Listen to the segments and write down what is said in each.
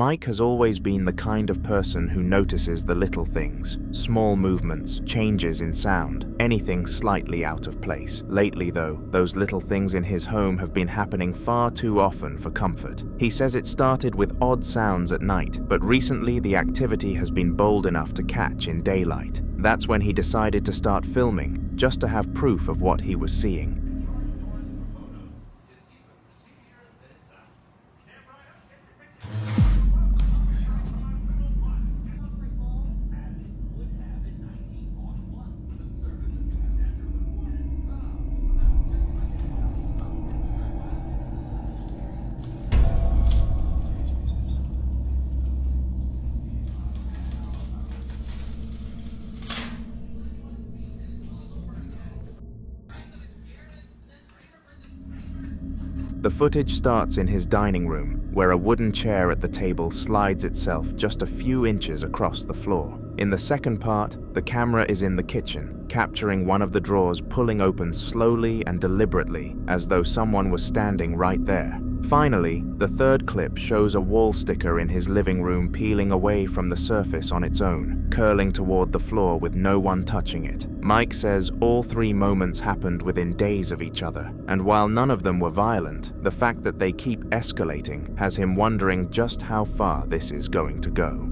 Mike has always been the kind of person who notices the little things, small movements, changes in sound, anything slightly out of place. Lately though, those little things in his home have been happening far too often for comfort. He says it started with odd sounds at night, but recently the activity has been bold enough to catch in daylight. That's when he decided to start filming, just to have proof of what he was seeing. The footage starts in his dining room, where a wooden chair at the table slides itself just a few inches across the floor. In the second part, the camera is in the kitchen, capturing one of the drawers pulling open slowly and deliberately, as though someone was standing right there. Finally, the third clip shows a wall sticker in his living room peeling away from the surface on its own, curling toward the floor with no one touching it. Mike says all three moments happened within days of each other, and while none of them were violent, the fact that they keep escalating has him wondering just how far this is going to go.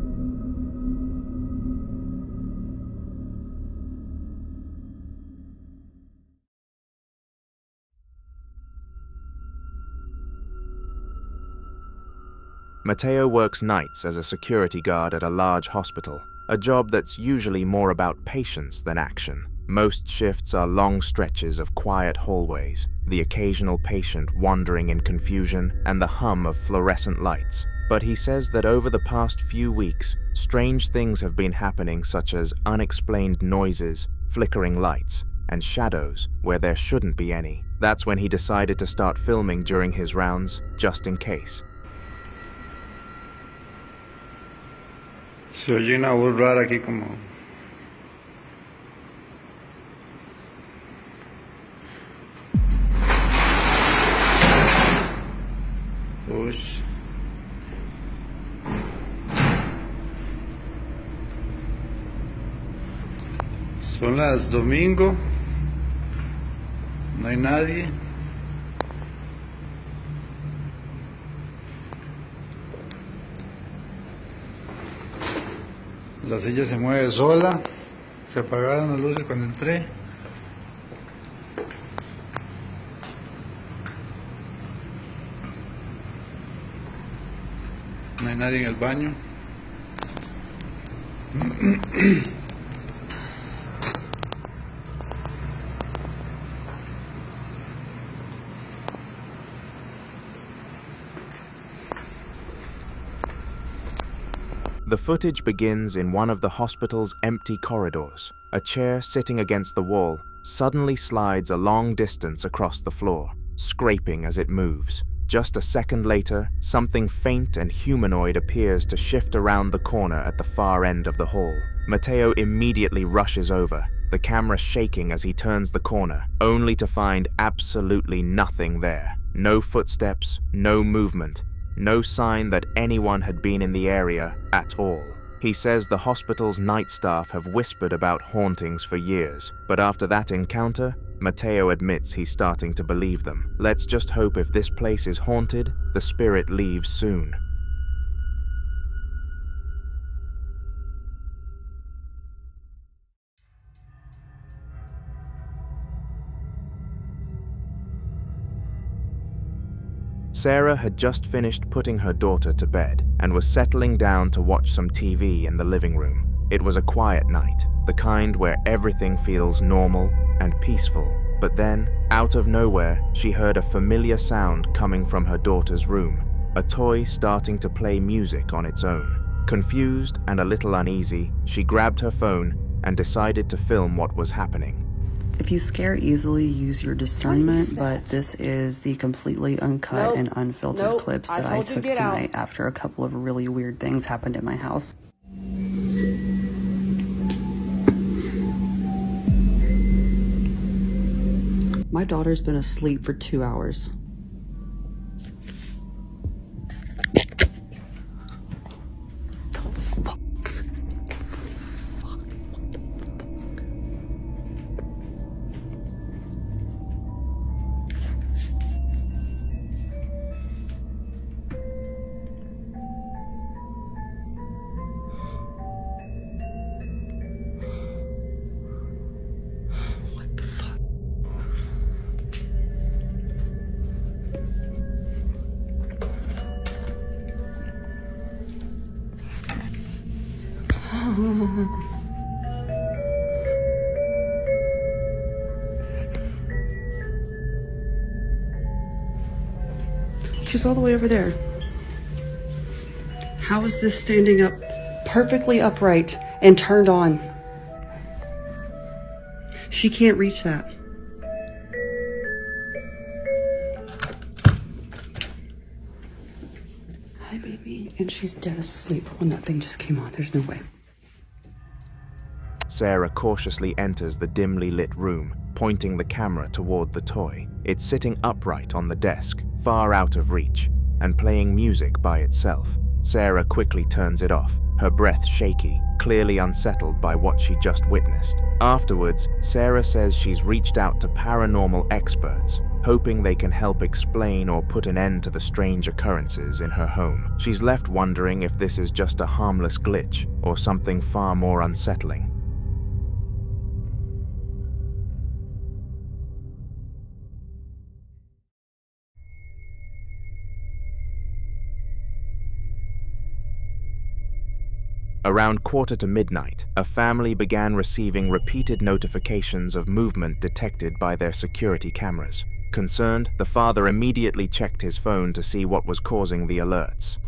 Mateo works nights as a security guard at a large hospital, a job that's usually more about patience than action. Most shifts are long stretches of quiet hallways, the occasional patient wandering in confusion, and the hum of fluorescent lights. But he says that over the past few weeks, strange things have been happening, such as unexplained noises, flickering lights, and shadows where there shouldn't be any. That's when he decided to start filming during his rounds, just in case. Se oye una voz rara aquí como... Ush. Son las domingo. No hay nadie. La silla se mueve sola, se apagaron las luces cuando entré. No hay nadie en el baño. The footage begins in one of the hospital's empty corridors. A chair sitting against the wall suddenly slides a long distance across the floor, scraping as it moves. Just a second later, something faint and humanoid appears to shift around the corner at the far end of the hall. Mateo immediately rushes over, the camera shaking as he turns the corner, only to find absolutely nothing there. No footsteps, no movement, no sign that anyone had been in the area at all. He says the hospital's night staff have whispered about hauntings for years, but after that encounter, Mateo admits he's starting to believe them. Let's just hope if this place is haunted, the spirit leaves soon. Sarah had just finished putting her daughter to bed and was settling down to watch some TV in the living room. It was a quiet night, the kind where everything feels normal and peaceful. But then, out of nowhere, she heard a familiar sound coming from her daughter's room, a toy starting to play music on its own. Confused and a little uneasy, she grabbed her phone and decided to film what was happening. If you scare easily, use your discernment, but this is the completely uncut and unfiltered clips that I took tonight after a couple of really weird things happened in my house. My daughter's been asleep for 2 hours. She's all the way over there. How is this standing up perfectly upright and turned on? She can't reach that. Hi, baby. And she's dead asleep when that thing just came on. There's no way. Sarah cautiously enters the dimly lit room, pointing the camera toward the toy. It's sitting upright on the desk, far out of reach, and playing music by itself. Sarah quickly turns it off, her breath shaky, clearly unsettled by what she just witnessed. Afterwards, Sarah says she's reached out to paranormal experts, hoping they can help explain or put an end to the strange occurrences in her home. She's left wondering if this is just a harmless glitch or something far more unsettling. Around 1:45, a family began receiving repeated notifications of movement detected by their security cameras. Concerned, the father immediately checked his phone to see what was causing the alerts.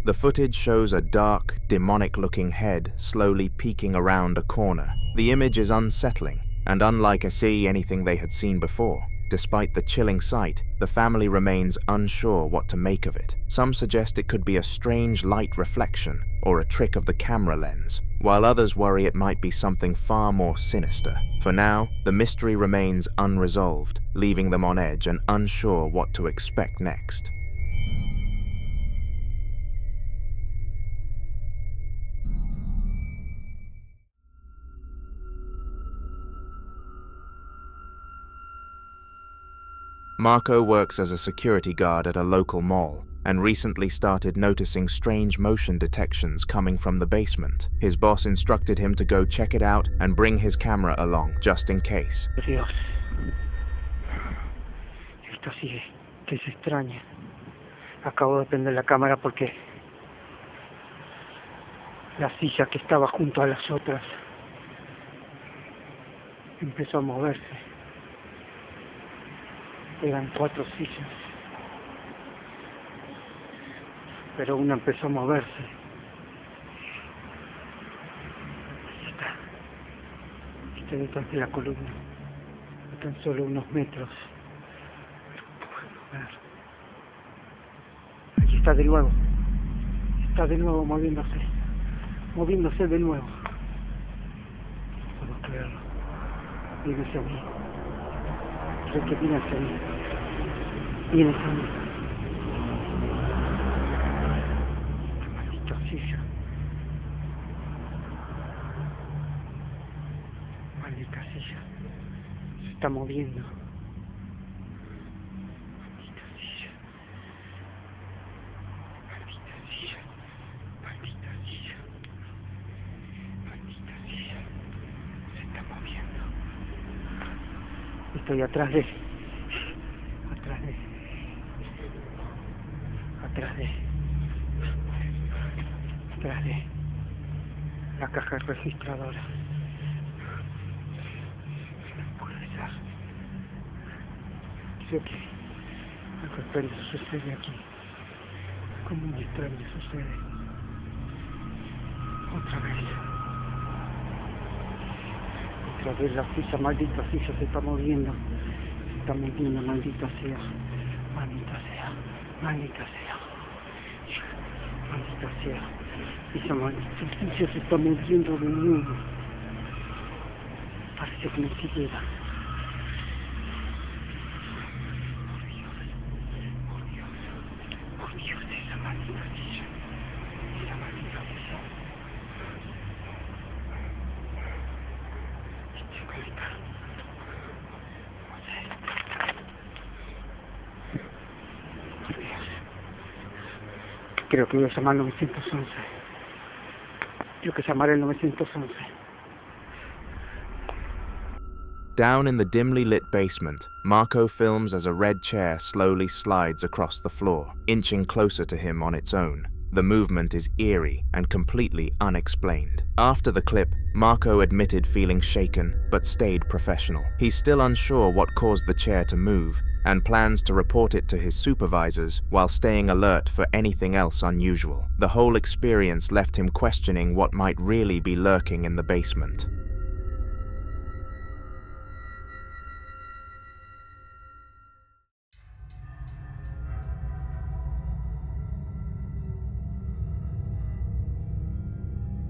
The footage shows a dark, demonic-looking head slowly peeking around a corner. The image is unsettling, and unlike anything they had seen before. Despite the chilling sight, the family remains unsure what to make of it. Some suggest it could be a strange light reflection or a trick of the camera lens, while others worry it might be something far more sinister. For now, the mystery remains unresolved, leaving them on edge and unsure what to expect next. Marco works as a security guard at a local mall and recently started noticing strange motion detections coming from the basement. His boss instructed him to go check it out and bring his camera along, just in case. Dios, esto sí que es extraño. Acabo de prender la cámara porque la silla que estaba junto a las otras empezó a moverse. Eran 4 sillas, pero una empezó a moverse. Está detrás de la columna, a tan solo unos metros. Pero puedo ver. Allí está de nuevo moviéndose de nuevo. No puedo creerlo. Viene hacia mí. Creo que viene hacia mí. Viene hacia mí. Maldita silla. Maldita silla. Se está moviendo. Maldita silla. Maldita silla. Maldita silla. Maldita silla. Se está moviendo. Estoy atrás de la caja registradora. No puede ser. Creo que algo extraño sucede aquí. Como muy extraño sucede. Otra vez. Otra vez la silla, maldita silla se está moviendo. Se está moviendo, maldita sea. Maldita sea. Maldita sea. Maldita sea. Esa maldita silla se está moviendo de nuevo. Parece que no se queda. Creo que voy a llamar al 911. Creo que llamaré al 911. Down in the dimly lit basement, Marco films as a red chair slowly slides across the floor, inching closer to him on its own. The movement is eerie and completely unexplained. After the clip, Marco admitted feeling shaken, but stayed professional. He's still unsure what caused the chair to move, and plans to report it to his supervisors while staying alert for anything else unusual. The whole experience left him questioning what might really be lurking in the basement.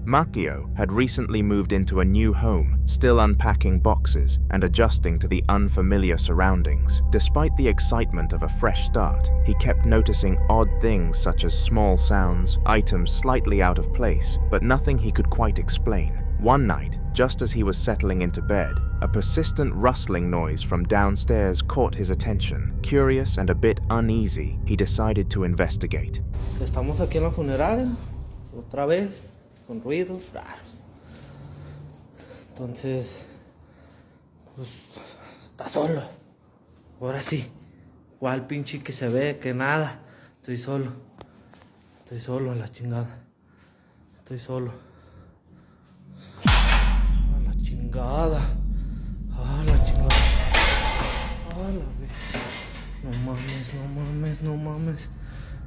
Macchio had recently moved into a new home, still unpacking boxes and adjusting to the unfamiliar surroundings. Despite the excitement of a fresh start, he kept noticing odd things such as small sounds, items slightly out of place, but nothing he could quite explain. One night, just as he was settling into bed, a persistent rustling noise from downstairs caught his attention. Curious and a bit uneasy, he decided to investigate. Estamos aquí en la funeraria, otra vez. Con ruidos raros. Entonces, pues, está solo. Ahora sí. ¿Cuál pinche que se ve? Que nada. Estoy solo. Estoy solo a la chingada. Estoy solo. A la chingada. A la chingada. A la vez. No mames, no mames, no mames.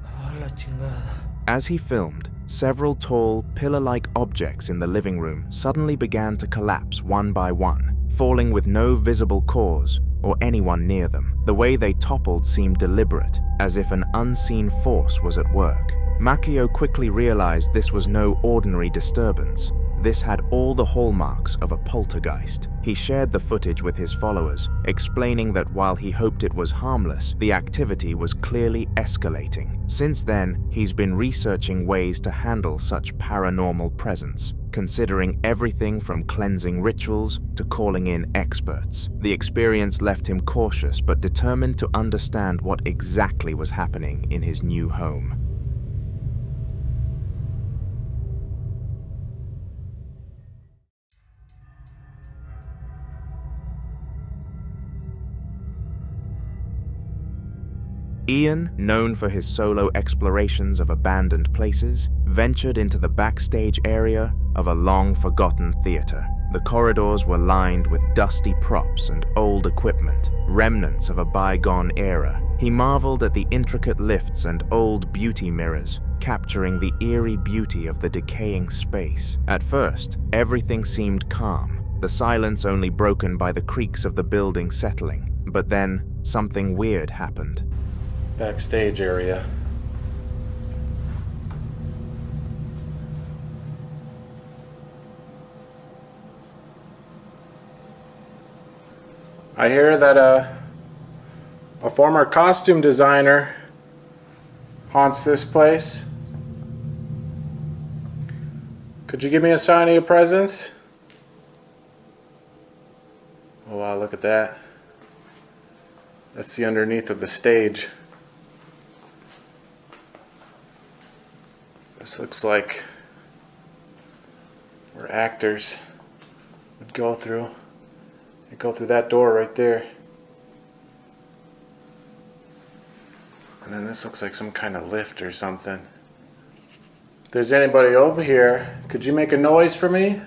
A la chingada. As he filmed, several tall, pillar-like objects in the living room suddenly began to collapse one by one, falling with no visible cause or anyone near them. The way they toppled seemed deliberate, as if an unseen force was at work. Macchio quickly realized this was no ordinary disturbance. This had all the hallmarks of a poltergeist. He shared the footage with his followers, explaining that while he hoped it was harmless, the activity was clearly escalating. Since then, he's been researching ways to handle such paranormal presence, considering everything from cleansing rituals to calling in experts. The experience left him cautious but determined to understand what exactly was happening in his new home. Ian, known for his solo explorations of abandoned places, ventured into the backstage area of a long-forgotten theater. The corridors were lined with dusty props and old equipment, remnants of a bygone era. He marveled at the intricate lifts and old beauty mirrors, capturing the eerie beauty of the decaying space. At first, everything seemed calm, the silence only broken by the creaks of the building settling. But then, something weird happened. Backstage area. I hear that a former costume designer haunts this place. Could you give me a sign of your presence? Oh wow, look at that. That's the underneath of the stage. This looks like where actors would go through. They go through that door right there. And then this looks like some kind of lift or something. If there's anybody over here, could you make a noise for me?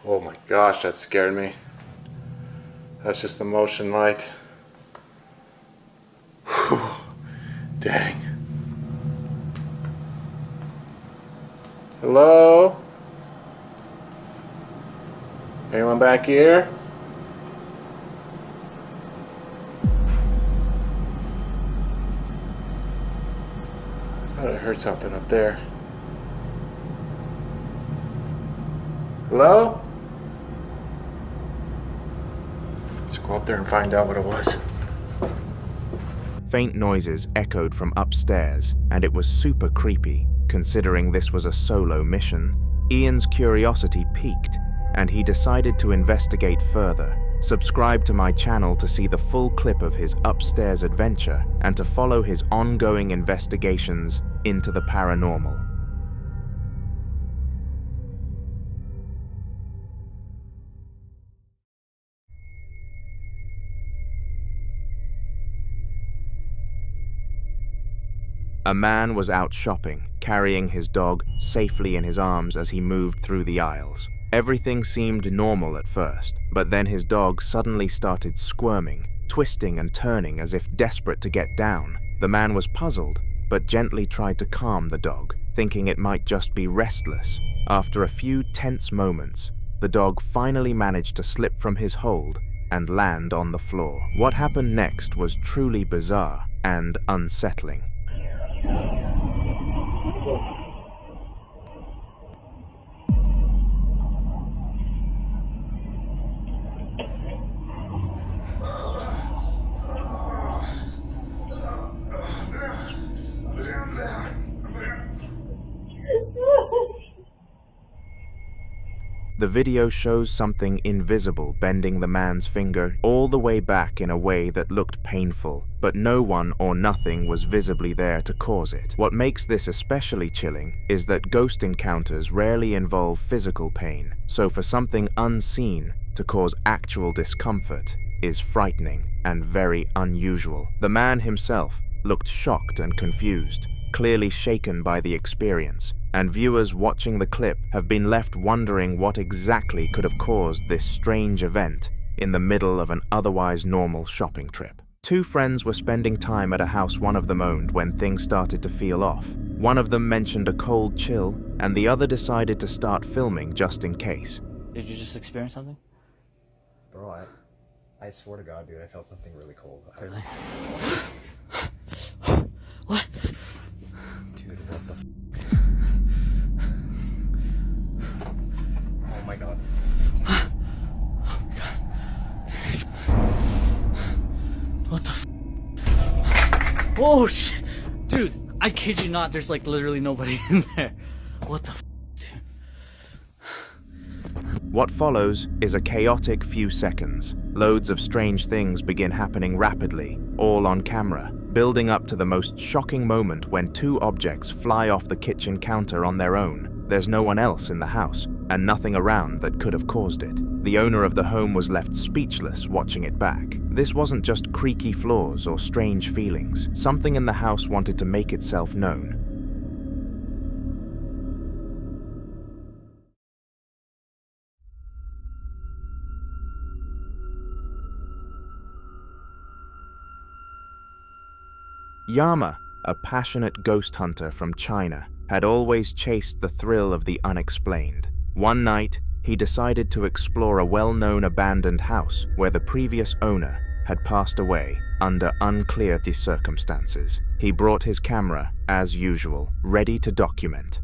Oh my gosh, that scared me. That's just the motion light. Whew. Dang. Hello? Anyone back here? I thought I heard something up there. Hello? Let's go up there and find out what it was. Faint noises echoed from upstairs, and it was super creepy, considering this was a solo mission. Ian's curiosity piqued, and he decided to investigate further. Subscribe to my channel to see the full clip of his upstairs adventure and to follow his ongoing investigations into the paranormal. A man was out shopping, carrying his dog safely in his arms as he moved through the aisles. Everything seemed normal at first, but then his dog suddenly started squirming, twisting and turning as if desperate to get down. The man was puzzled, but gently tried to calm the dog, thinking it might just be restless. After a few tense moments, the dog finally managed to slip from his hold and land on the floor. What happened next was truly bizarre and unsettling. The video shows something invisible bending the man's finger all the way back in a way that looked painful, but no one or nothing was visibly there to cause it. What makes this especially chilling is that ghost encounters rarely involve physical pain, so for something unseen to cause actual discomfort is frightening and very unusual. The man himself looked shocked and confused, clearly shaken by the experience, and viewers watching the clip have been left wondering what exactly could have caused this strange event in the middle of an otherwise normal shopping trip. Two friends were spending time at a house one of them owned when things started to feel off. One of them mentioned a cold chill, and the other decided to start filming just in case. Did you just experience something? Bro, I swear to God, dude, I felt something really cold. Really? What? Dude, what the Oh my God. Oh my God. What the Oh shit. Dude, I kid you not, there's like literally nobody in there. What the dude? What follows is a chaotic few seconds. Loads of strange things begin happening rapidly, all on camera, building up to the most shocking moment when two objects fly off the kitchen counter on their own. There's no one else in the house, and nothing around that could have caused it. The owner of the home was left speechless watching it back. This wasn't just creaky floors or strange feelings. Something in the house wanted to make itself known. Yama, a passionate ghost hunter from China, had always chased the thrill of the unexplained. One night, he decided to explore a well-known abandoned house where the previous owner had passed away under unclear circumstances. He brought his camera, as usual, ready to document.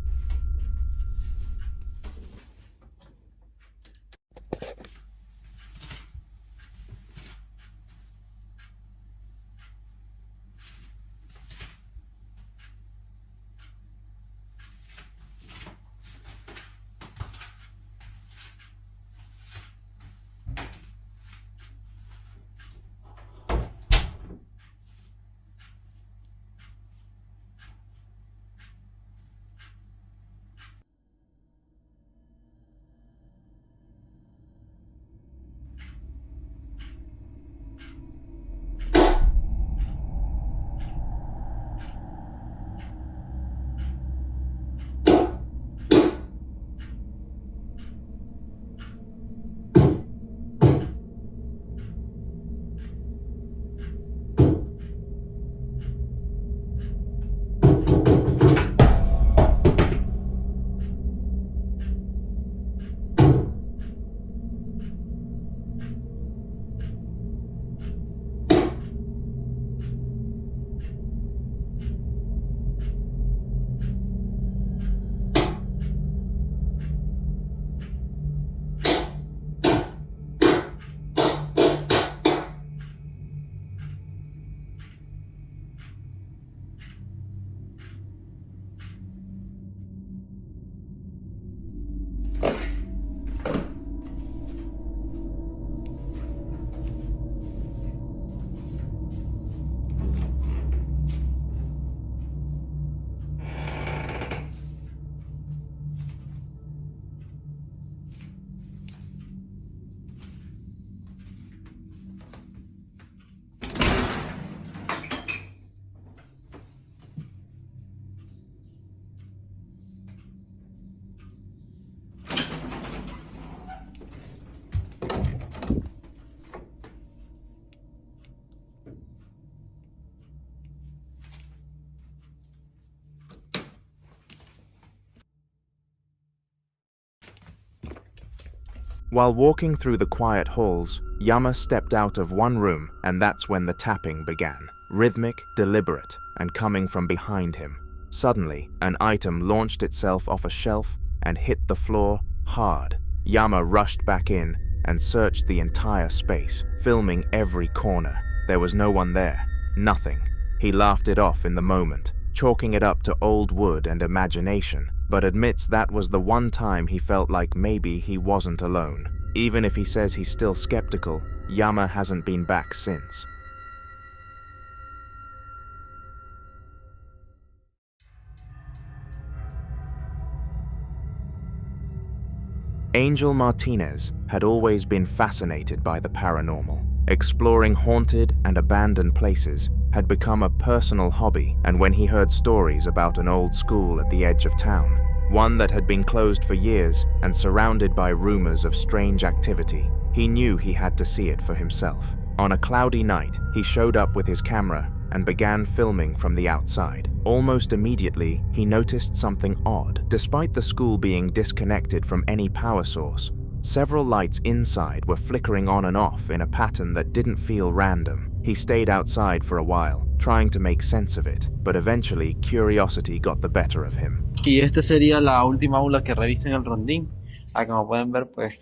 While walking through the quiet halls, Yama stepped out of one room, and that's when the tapping began. Rhythmic, deliberate, and coming from behind him. Suddenly, an item launched itself off a shelf and hit the floor hard. Yama rushed back in and searched the entire space, filming every corner. There was no one there. Nothing. He laughed it off in the moment, chalking it up to old wood and imagination, but admits that was the one time he felt like maybe he wasn't alone. Even if he says he's still skeptical, Yama hasn't been back since. Angel Martinez had always been fascinated by the paranormal. Exploring haunted and abandoned places had become a personal hobby, and when he heard stories about an old school at the edge of town, one that had been closed for years and surrounded by rumors of strange activity, he knew he had to see it for himself. On a cloudy night, he showed up with his camera and began filming from the outside. Almost immediately, he noticed something odd. Despite the school being disconnected from any power source, several lights inside were flickering on and off in a pattern that didn't feel random. He stayed outside for a while, trying to make sense of it, but eventually curiosity got the better of him. Y esta sería la última aula que reviso en el rondín. Como pueden ver, pues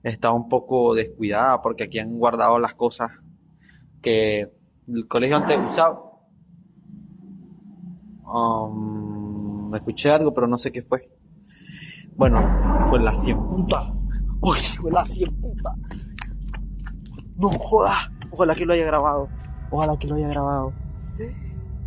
está un poco descuidada porque aquí han guardado las cosas que el colegio antes usaba. Escuché algo, pero no sé qué fue. Bueno, fue la 100 puta. Uy, fue la 100 puta. No jodas. Ojalá que lo haya grabado. Ojalá que lo haya grabado.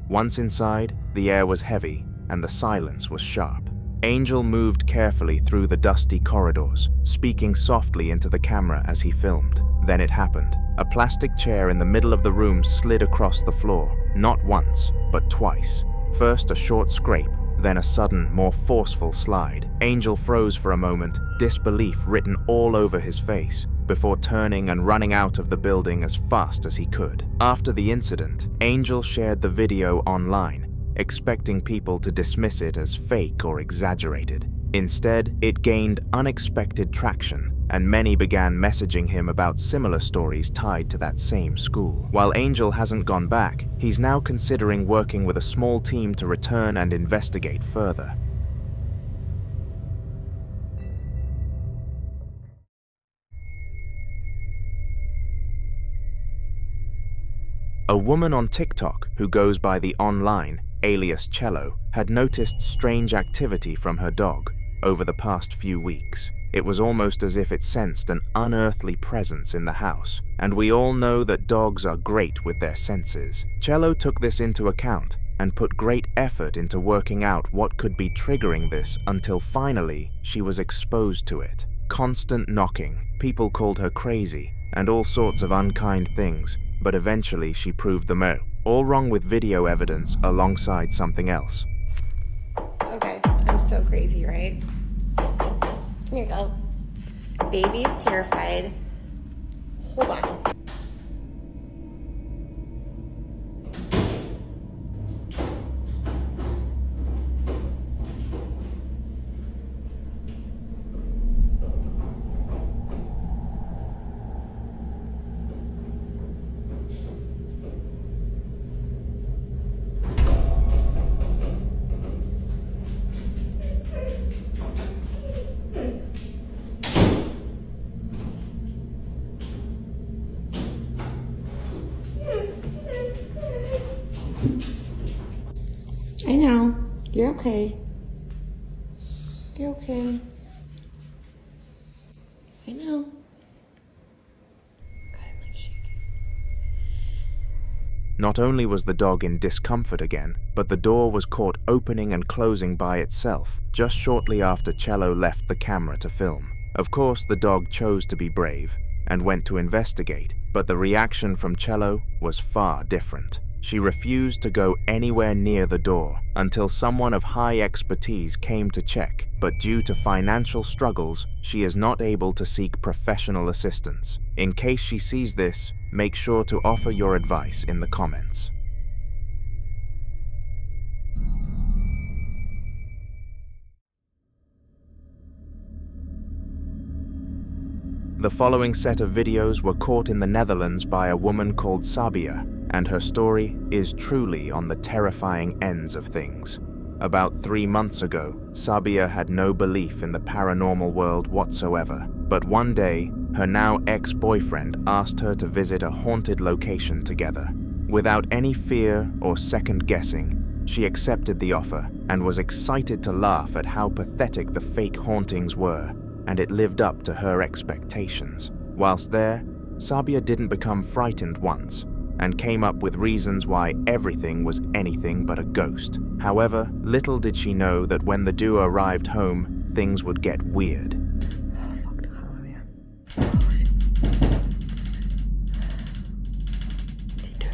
Once inside, the air was heavy and the silence was sharp. Angel moved carefully through the dusty corridors, speaking softly into the camera as he filmed. Then it happened. A plastic chair in the middle of the room slid across the floor, not once, but twice. First a short scrape, then a sudden, more forceful slide. Angel froze for a moment, disbelief written all over his face, before turning and running out of the building as fast as he could. After the incident, Angel shared the video online, expecting people to dismiss it as fake or exaggerated. Instead, it gained unexpected traction, and many began messaging him about similar stories tied to that same school. While Angel hasn't gone back, he's now considering working with a small team to return and investigate further. A woman on TikTok who goes by the online alias Cello had noticed strange activity from her dog over the past few weeks. It was almost as if it sensed an unearthly presence in the house, and we all know that dogs are great with their senses. Cello took this into account and put great effort into working out what could be triggering this until finally she was exposed to it. Constant knocking, people called her crazy, and all sorts of unkind things, but eventually she proved them out. All wrong with video evidence alongside something else. Okay, I'm so crazy, right? Here you go. Baby's terrified. Hold on. I know. You're okay. You're okay. I know. Not only was the dog in discomfort again, but the door was caught opening and closing by itself just shortly after Cello left the camera to film. Of course, the dog chose to be brave and went to investigate, but the reaction from Cello was far different. She refused to go anywhere near the door until someone of high expertise came to check, but due to financial struggles, she is not able to seek professional assistance. In case she sees this, make sure to offer your advice in the comments. The following set of videos were caught in the Netherlands by a woman called Sabia, and her story is truly on the terrifying ends of things. About 3 months ago, Sabia had no belief in the paranormal world whatsoever, but one day, her now ex-boyfriend asked her to visit a haunted location together. Without any fear or second guessing, she accepted the offer and was excited to laugh at how pathetic the fake hauntings were, and it lived up to her expectations. Whilst there, Sabia didn't become frightened once, and came up with reasons why everything was anything but a ghost. However, little did she know that when the duo arrived home, things would get weird. Fuck, daar gaan we weer. Die deur.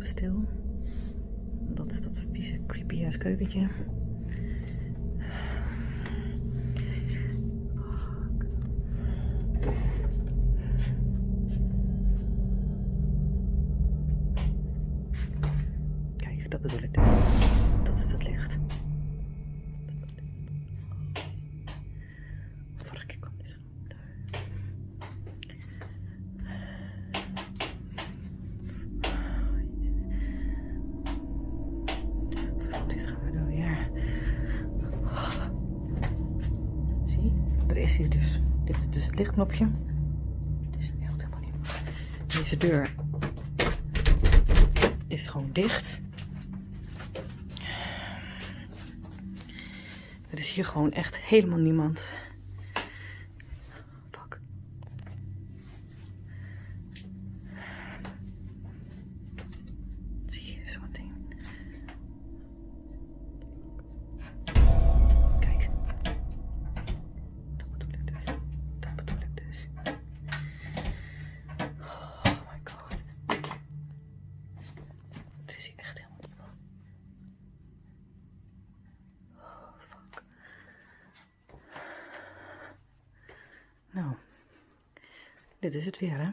Stil. Dat is dat vieze, creepy ass keukentje. Kijk, dat bedoel ik dus. Dat is het licht. Varkje kwam dus. Dit gaan we doen weer. Zie, er is hier dus. Dit is dus het lichtknopje. Het is helemaal niet. Deze deur is gewoon dicht. Er is hier gewoon echt helemaal niemand. Fuck. Zie je zo'n ding? Kijk. Dat bedoel ik dus. Dat bedoel ik dus. Oh my god. Er is hier echt helemaal niemand. Oh fuck. Nou. Dit is het weer, hè?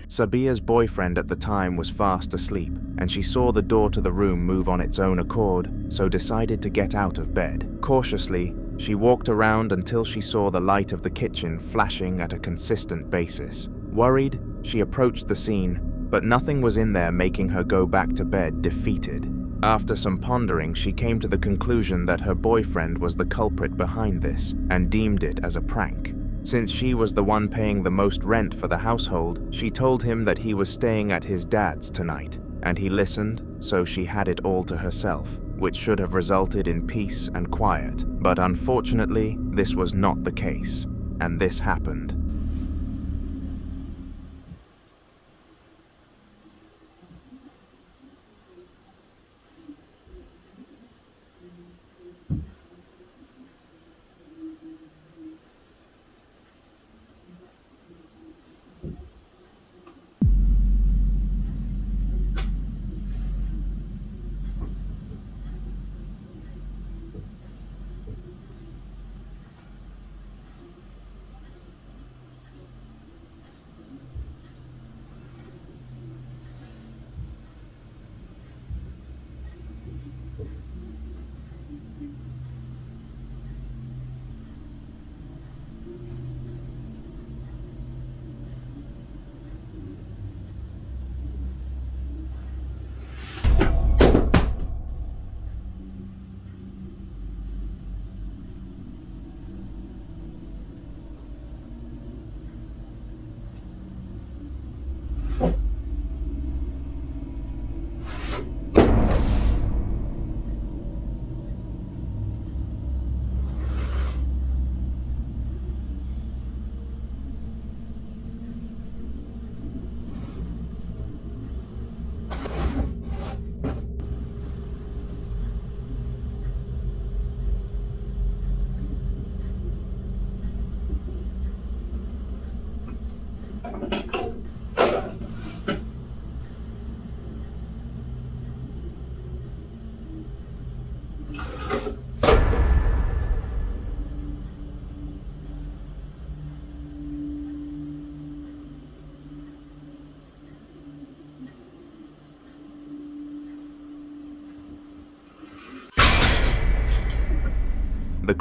Sabia's boyfriend at the time was fast asleep, and she saw the door to the room move on its own accord, so decided to get out of bed. Cautiously, she walked around until she saw the light of the kitchen flashing at a consistent basis. Worried, she approached the scene, but nothing was in there, making her go back to bed defeated. After some pondering, she came to the conclusion that her boyfriend was the culprit behind this, and deemed it as a prank. Since she was the one paying the most rent for the household, she told him that he was staying at his dad's tonight, and he listened, so she had it all to herself, which should have resulted in peace and quiet. But unfortunately, this was not the case, and this happened.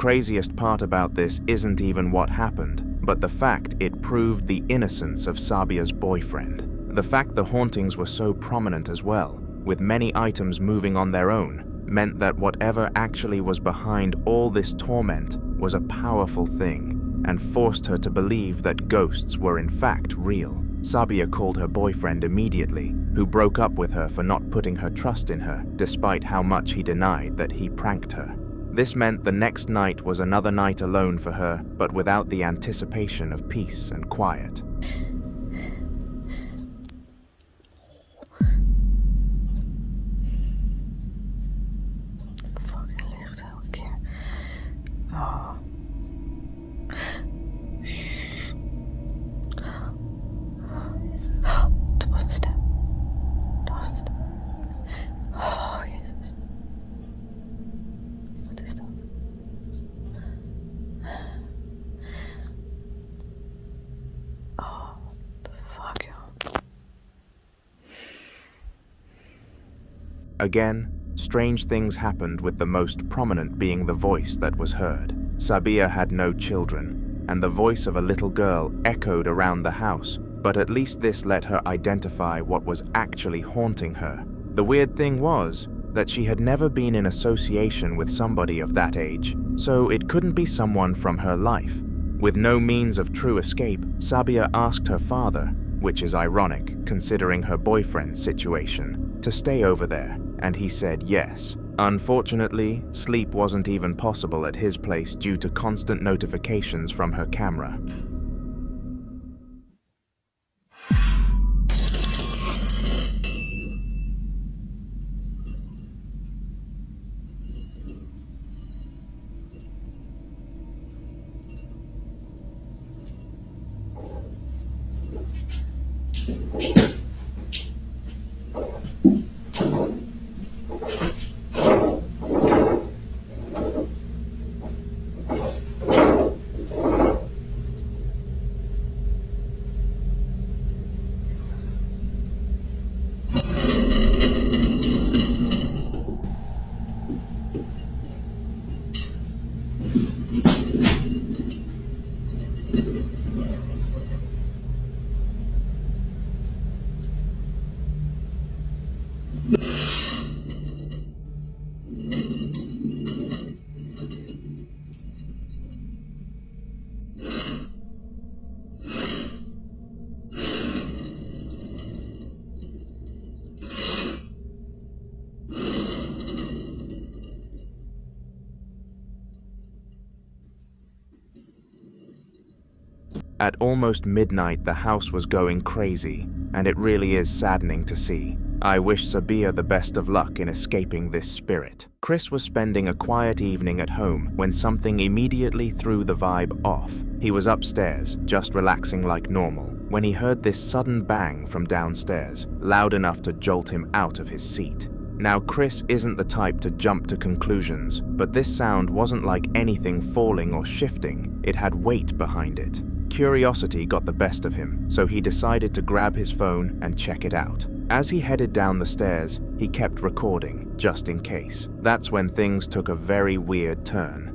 craziest part about this isn't even what happened, but the fact it proved the innocence of Sabia's boyfriend. The fact the hauntings were so prominent as well, with many items moving on their own, meant that whatever actually was behind all this torment was a powerful thing, and forced her to believe that ghosts were in fact real. Sabia called her boyfriend immediately, who broke up with her for not putting her trust in her, despite how much he denied that he pranked her. This meant the next night was another night alone for her, but without the anticipation of peace and quiet. Oh. Dat was een stem. Dat was een stem. Oh, Jezus. Wat is dat? Oh, what the fuck, joh. Again, strange things happened, with the most prominent being the voice that was heard. Sabia had no children, and the voice of a little girl echoed around the house, but at least this let her identify what was actually haunting her. The weird thing was that she had never been in association with somebody of that age, so it couldn't be someone from her life. With no means of true escape, Sabia asked her father, which is ironic considering her boyfriend's situation, to stay over there, and he said yes. Unfortunately, sleep wasn't even possible at his place due to constant notifications from her camera. At almost midnight, the house was going crazy, and it really is saddening to see. I wish Sabia the best of luck in escaping this spirit. Chris was spending a quiet evening at home when something immediately threw the vibe off. He was upstairs, just relaxing like normal, when he heard this sudden bang from downstairs, loud enough to jolt him out of his seat. Now, Chris isn't the type to jump to conclusions, but this sound wasn't like anything falling or shifting. It had weight behind it. Curiosity got the best of him, so he decided to grab his phone and check it out. As he headed down the stairs, he kept recording, just in case. That's when things took a very weird turn.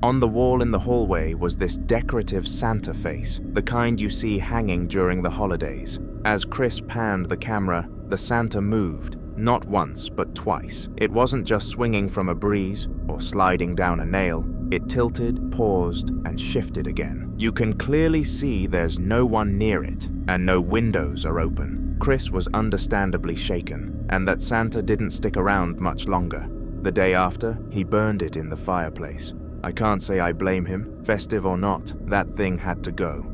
On the wall in the hallway was this decorative Santa face, the kind you see hanging during the holidays. As Chris panned the camera, the Santa moved, not once but twice. It wasn't just swinging from a breeze or sliding down a nail. It tilted, paused, and shifted again. You can clearly see there's no one near it, and no windows are open. Chris was understandably shaken, and that Santa didn't stick around much longer. The day after, he burned it in the fireplace. I can't say I blame him, festive or not, that thing had to go.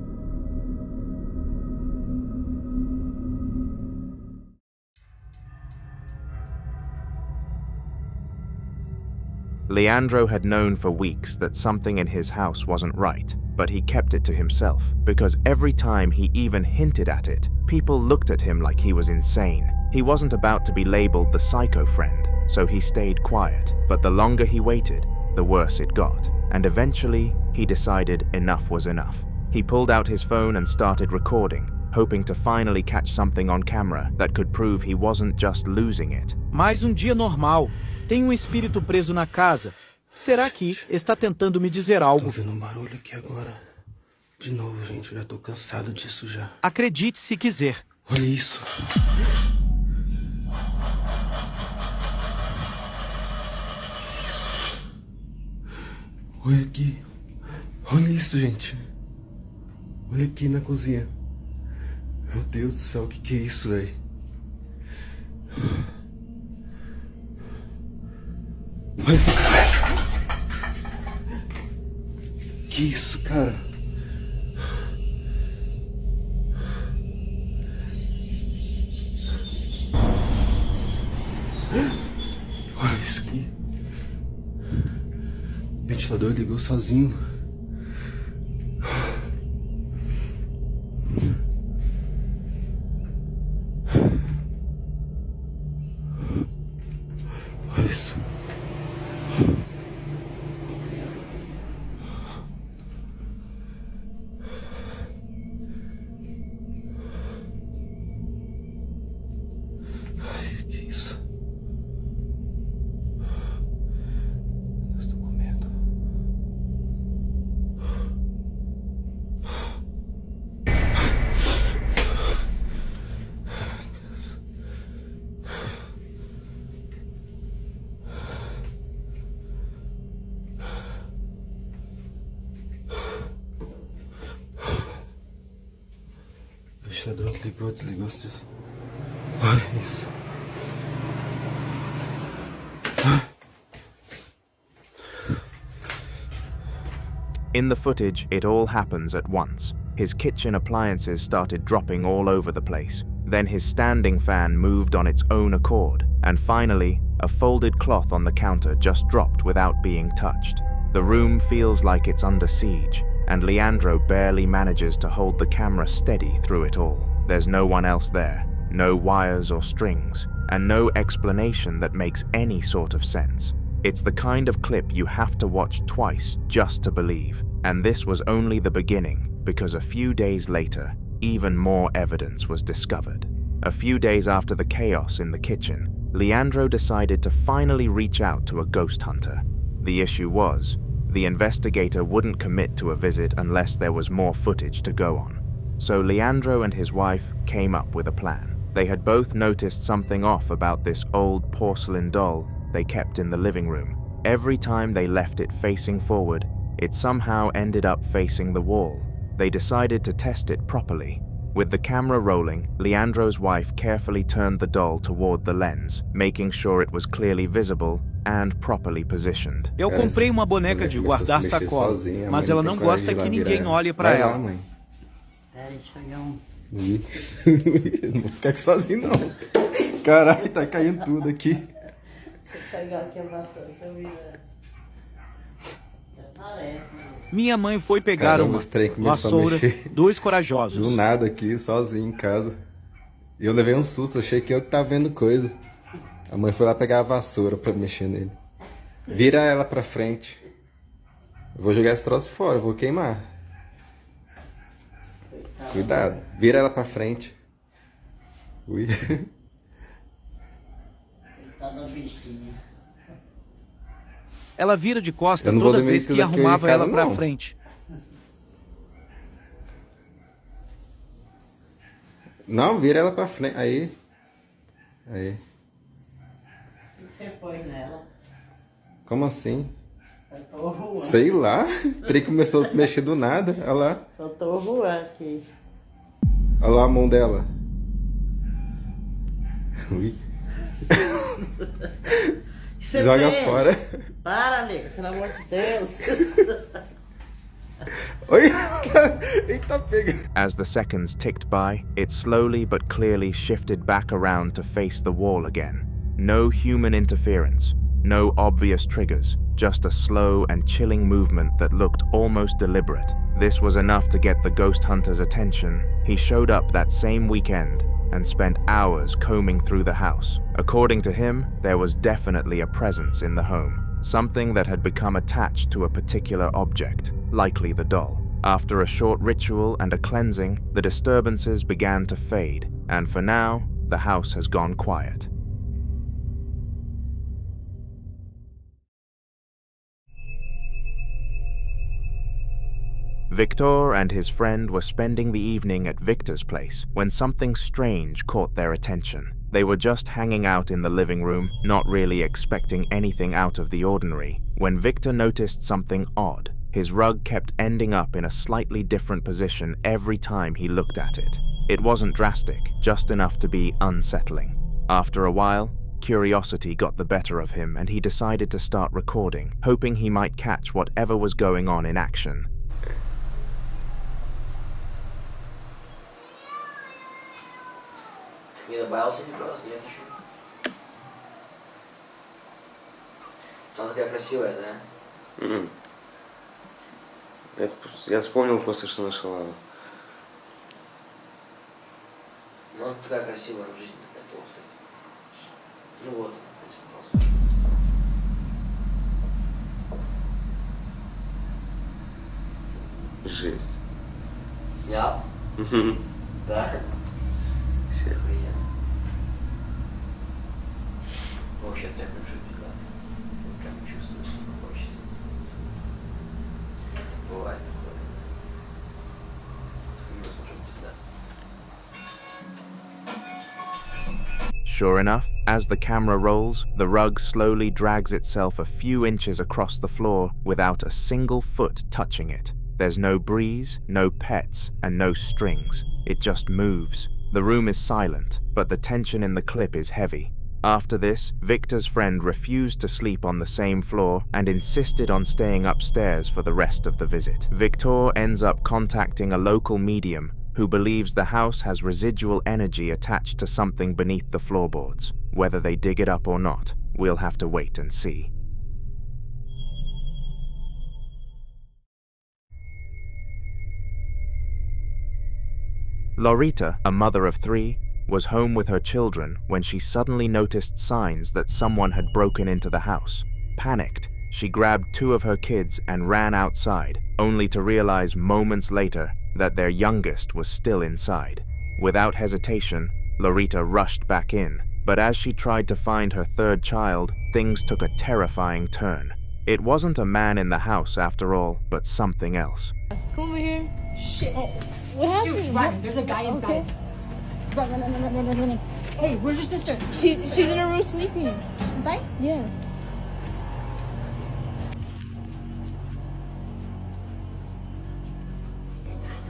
Leandro had known for weeks that something in his house wasn't right, but he kept it to himself, because every time he even hinted at it, people looked at him like he was insane. He wasn't about to be labeled the psycho friend, so he stayed quiet, but the longer he waited, the worse it got, and eventually, he decided enough was enough. He pulled out his phone and started recording, hoping to finally catch something on camera that could prove he wasn't just losing it. Mais dia normal. Tem espírito preso na casa. Será que está tentando me dizer algo? Tô vendo barulho aqui agora. De novo, gente, já tô cansado disso já. Acredite se quiser. Olha isso. Olha aqui. Olha isso, gente. Olha aqui na cozinha. Meu Deus do céu, o que é isso, velho? Olha isso. Que isso, cara? Olha isso aqui. O ventilador ligou sozinho. Olha isso. Ai, que isso? Estou com medo. O ventilador ligou, desligou. Olha isso. In the footage, it all happens at once. His kitchen appliances started dropping all over the place. Then his standing fan moved on its own accord. And finally, a folded cloth on the counter just dropped without being touched. The room feels like it's under siege, and Leandro barely manages to hold the camera steady through it all. There's no one else there, no wires or strings, and no explanation that makes any sort of sense. It's the kind of clip you have to watch twice just to believe, and this was only the beginning, because a few days later, even more evidence was discovered. A few days after the chaos in the kitchen, Leandro decided to finally reach out to a ghost hunter. The issue was, the investigator wouldn't commit to a visit unless there was more footage to go on. So Leandro and his wife came up with a plan. They had both noticed something off about this old porcelain doll they kept in the living room. Every time they left it facing forward, it somehow ended up facing the wall. They decided to test it properly. With the camera rolling, Leandro's wife carefully turned the doll toward the lens, making sure it was clearly visible and properly positioned. Eu comprei uma boneca de guardar sacola, mas ela não gosta que ninguém olhe para ela. Não vou ficar aqui sozinho, não. Caralho, tá caindo tudo aqui. Minha mãe foi pegar uma vassoura, dois corajosos. Do nada aqui, sozinho em casa. E eu levei um susto, achei que eu que tava vendo coisa. A mãe foi lá pegar a vassoura pra mexer nele. Vira ela pra frente. Eu vou jogar esse troço fora, eu vou queimar. Cuidado, vira ela pra frente. Ui. Ela vira de costas toda vez que arrumava ela pra frente. Não, vira ela pra frente. Aí. Aí. O que você pôs nela? Como assim? Sei lá. O trem começou a se mexer do nada. Olha lá. Faltou voar aqui. Olha lá a mão dela. Isso é Joga bem. fora. Para, amiga, pelo amor de Deus. Oi! Eita, pega! As the seconds ticked by, it slowly but clearly shifted back around to face the wall again. No human interference, no obvious triggers, just a slow and chilling movement that looked almost deliberate. This was enough to get the ghost hunter's attention. He showed up that same weekend and spent hours combing through the house. According to him, there was definitely a presence in the home, something that had become attached to a particular object, likely the doll. After a short ritual and a cleansing, the disturbances began to fade, and for now, the house has gone quiet. Victor and his friend were spending the evening at Victor's place when something strange caught their attention. They were just hanging out in the living room, not really expecting anything out of the ordinary, when Victor noticed something odd. His rug kept ending up in a slightly different position every time he looked at it. It wasn't drastic, just enough to be unsettling. After a while, curiosity got the better of him and he decided to start recording, hoping he might catch whatever was going on in action. Nie bał się просто, я слышу. Она такая красивая, да? Я вспомнил просто, что нашла лаву. Ну, она такая красивая, в жизни такая толстая. Ну вот, в принципе, толстая. Жесть. Снял? Да. Все. Вообще цепь большой пиздец. Прям чувствую, сука, хочется. Бывает такое. Sure enough, as the camera rolls, the rug slowly drags itself a few inches across the floor without a single foot touching it. There's no breeze, no pets, and no strings. It just moves. The room is silent, but the tension in the clip is heavy. After this, Victor's friend refused to sleep on the same floor and insisted on staying upstairs for the rest of the visit. Victor ends up contacting a local medium who believes the house has residual energy attached to something beneath the floorboards. Whether they dig it up or not, we'll have to wait and see. Lorita, a mother of 3, was home with her children when she suddenly noticed signs that someone had broken into the house. Panicked, she grabbed 2 of her kids and ran outside, only to realize moments later that their youngest was still inside. Without hesitation, Lorita rushed back in, but as she tried to find her 3rd child, things took a terrifying turn. It wasn't a man in the house after all, but something else. Come over here. Shit. Oh, what happened? Dude, run. There's a guy inside. Run. Hey, where's your sister? She's in her room sleeping. She's inside? Yeah.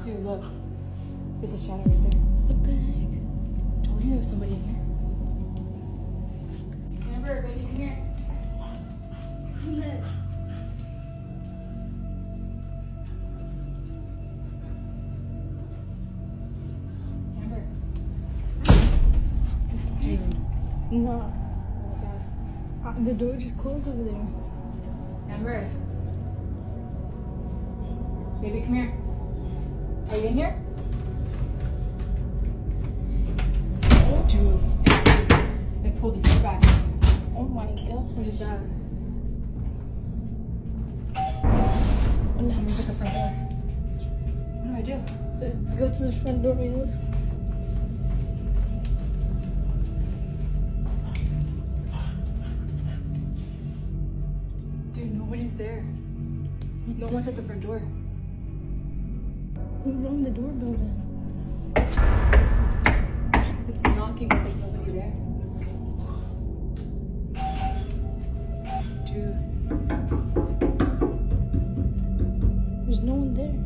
Dude, look. There's a shadow right there. What the heck? Told you there was somebody in here. Amber, baby, come here. Amber. Dude. No. What's that? The door just closed over there. Amber. Baby, come here. Are you in here? Oh, dude. I pulled the door back. Oh my god. What is that? Someone's at the front door. What do? Let's go to the front door, Milos. Dude, nobody's there. No one's at the front door. Who rang the doorbell then? It's knocking, but there's nobody there. Dude. There's no one there.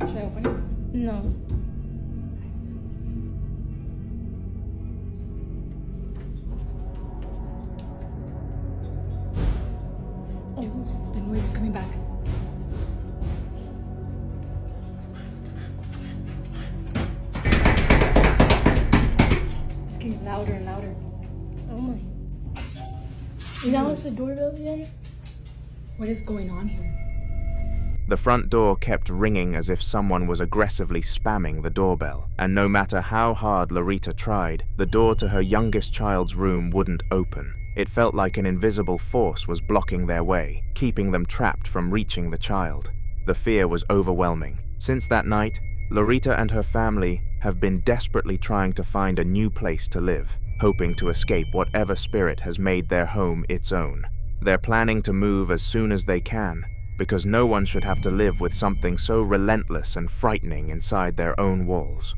Should I open it? No. noise is coming back. It's getting louder and louder. Oh my. Now it's the doorbell again? What is going on here? The front door kept ringing as if someone was aggressively spamming the doorbell, and no matter how hard Loretta tried, the door to her youngest child's room wouldn't open. It felt like an invisible force was blocking their way, keeping them trapped from reaching the child. The fear was overwhelming. Since that night, Loretta and her family have been desperately trying to find a new place to live, hoping to escape whatever spirit has made their home its own. They're planning to move as soon as they can, because no one should have to live with something so relentless and frightening inside their own walls.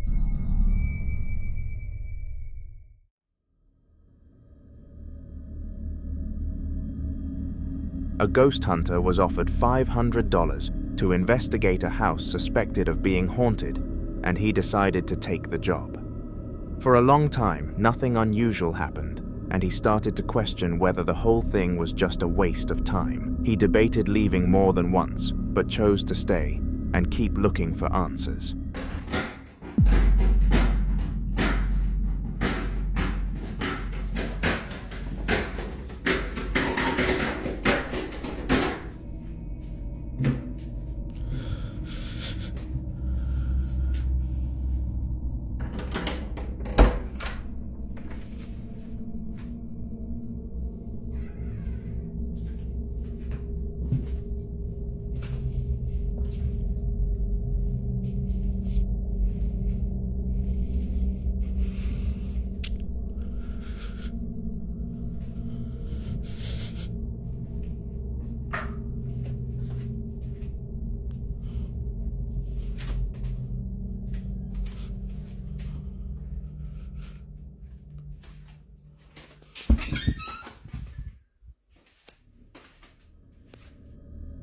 A ghost hunter was offered $500 to investigate a house suspected of being haunted, and he decided to take the job. For a long time, nothing unusual happened, and he started to question whether the whole thing was just a waste of time. He debated leaving more than once, but chose to stay and keep looking for answers.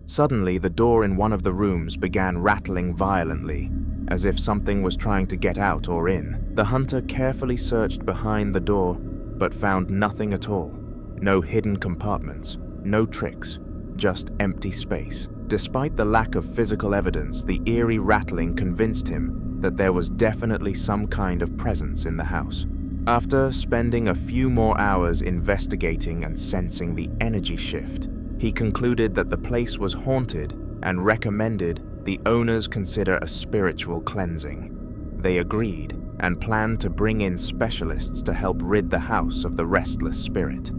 Suddenly, the door in one of the rooms began rattling violently, as if something was trying to get out or in. The hunter carefully searched behind the door, but found nothing at all. No hidden compartments, no tricks, just empty space. Despite the lack of physical evidence, the eerie rattling convinced him that there was definitely some kind of presence in the house. After spending a few more hours investigating and sensing the energy shift, he concluded that the place was haunted and recommended the owners consider a spiritual cleansing. They agreed and planned to bring in specialists to help rid the house of the restless spirit.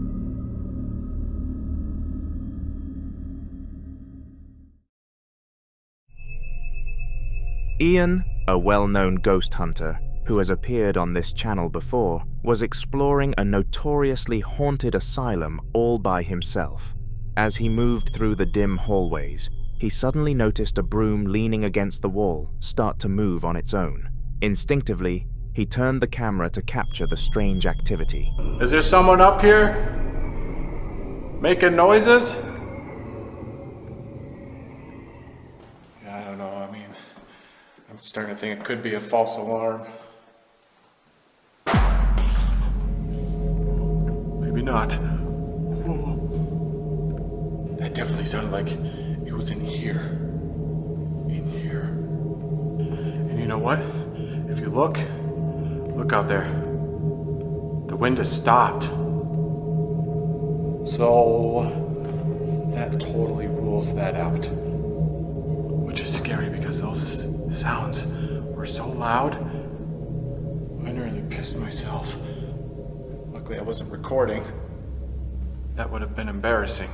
Ian, a well-known ghost hunter who has appeared on this channel before, was exploring a notoriously haunted asylum all by himself. As he moved through the dim hallways, he suddenly noticed a broom leaning against the wall start to move on its own. Instinctively, he turned the camera to capture the strange activity. Is there someone up here? Making noises? Yeah, I don't know. I mean, I'm starting to think it could be a false alarm. Maybe not. That definitely sounded like it was in here. In here. And you know what? If you look out there. The wind has stopped. So that totally rules that out. Which is scary because those sounds were so loud. I nearly pissed myself. Luckily I wasn't recording. That would have been embarrassing.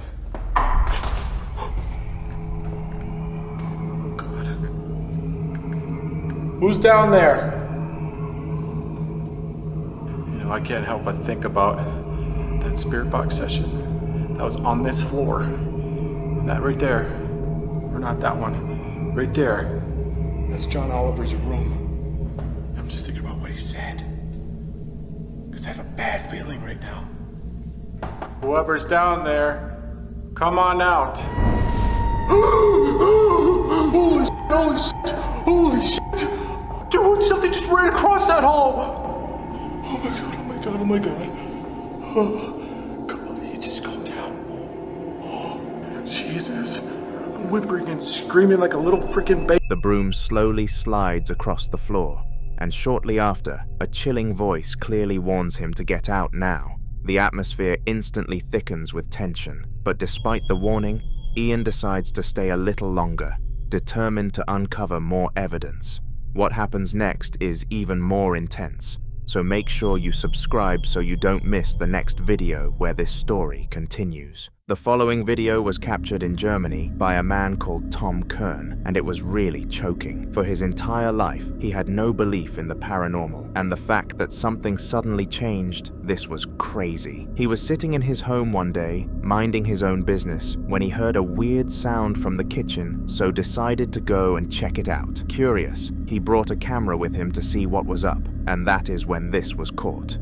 Who's down there? You know, I can't help but think about that spirit box session that was on this floor. That right there, or not that one, right there, that's John Oliver's room. I'm just thinking about what he said. Because I have a bad feeling right now. Whoever's down there, come on out. Holy shit, holy shit, holy shit. Dude, something just ran across that hall! Oh my god, oh my god, oh my god. Oh, come on, you just calm down. Oh, Jesus. whimpering and screaming like a little freaking baby. The broom slowly slides across the floor, and shortly after, a chilling voice clearly warns him to get out now. The atmosphere instantly thickens with tension, but despite the warning, Ian decides to stay a little longer, determined to uncover more evidence. What happens next is even more intense, so make sure you subscribe so you don't miss the next video where this story continues. The following video was captured in Germany by a man called Tom Kern, and it was really choking. For his entire life, he had no belief in the paranormal, and the fact that something suddenly changed, this was crazy. He was sitting in his home one day, minding his own business, when he heard a weird sound from the kitchen, so decided to go and check it out. Curious, he brought a camera with him to see what was up, and that is when this was caught.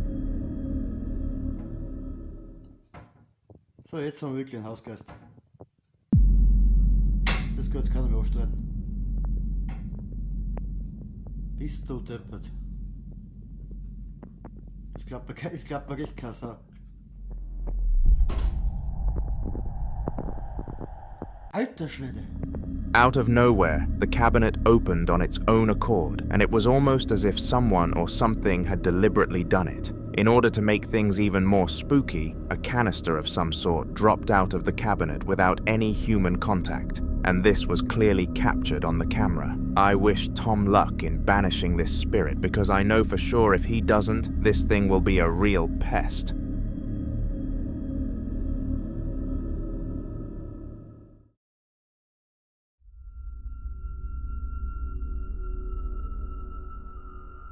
Så jetzt haben wir wirklich einen Hausgeist. Das kann jetzt keiner mehr aufstreiten. Bist du deppert? Das klappt mir echt keine Sau. Alter Schwede! Out of nowhere, the cabinet opened on its own accord, and it was almost as if someone or something had deliberately done it. In order to make things even more spooky, a canister of some sort dropped out of the cabinet without any human contact, and this was clearly captured on the camera. I wish Tom luck in banishing this spirit, because I know for sure if he doesn't, this thing will be a real pest.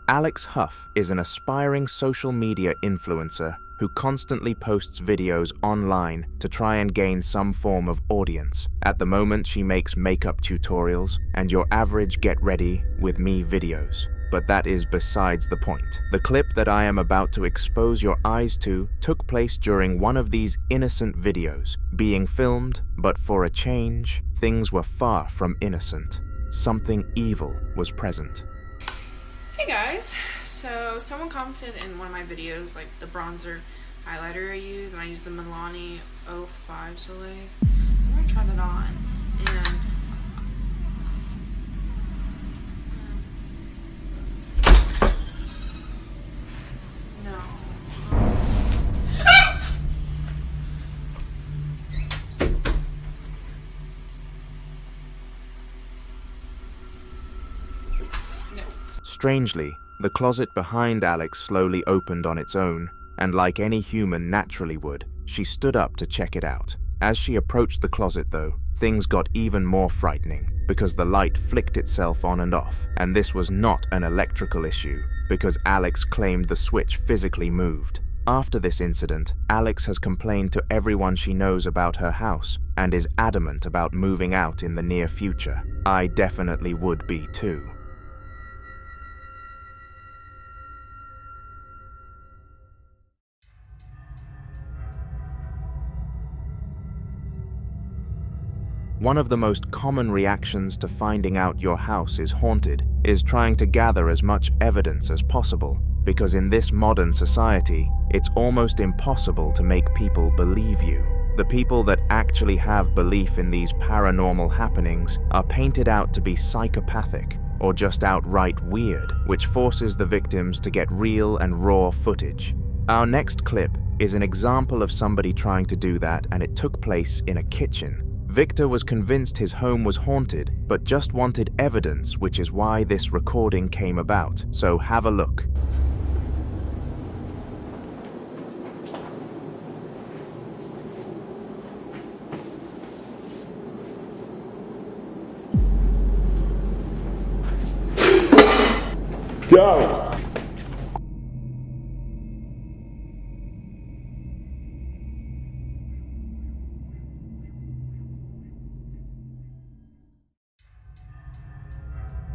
Alex Huff is an aspiring social media influencer who constantly posts videos online to try and gain some form of audience. At the moment, she makes makeup tutorials and your average get ready with me videos. But that is besides the point. The clip that I am about to expose your eyes to took place during one of these innocent videos, being filmed, but for a change, things were far from innocent. Something evil was present. Hey guys, so someone commented in one of my videos, like the bronzer highlighter I use, and I use the Milani 05 Soleil. So I'm gonna try that on, and no. Strangely, the closet behind Alex slowly opened on its own, and like any human naturally would, she stood up to check it out. As she approached the closet though, things got even more frightening, because the light flicked itself on and off, and this was not an electrical issue, because Alex claimed the switch physically moved. After this incident, Alex has complained to everyone she knows about her house, and is adamant about moving out in the near future. I definitely would be too. One of the most common reactions to finding out your house is haunted is trying to gather as much evidence as possible, because in this modern society, it's almost impossible to make people believe you. The people that actually have belief in these paranormal happenings are painted out to be psychopathic or just outright weird, which forces the victims to get real and raw footage. Our next clip is an example of somebody trying to do that, and it took place in a kitchen. Victor was convinced his home was haunted, but just wanted evidence, which is why this recording came about. So have a look. Go!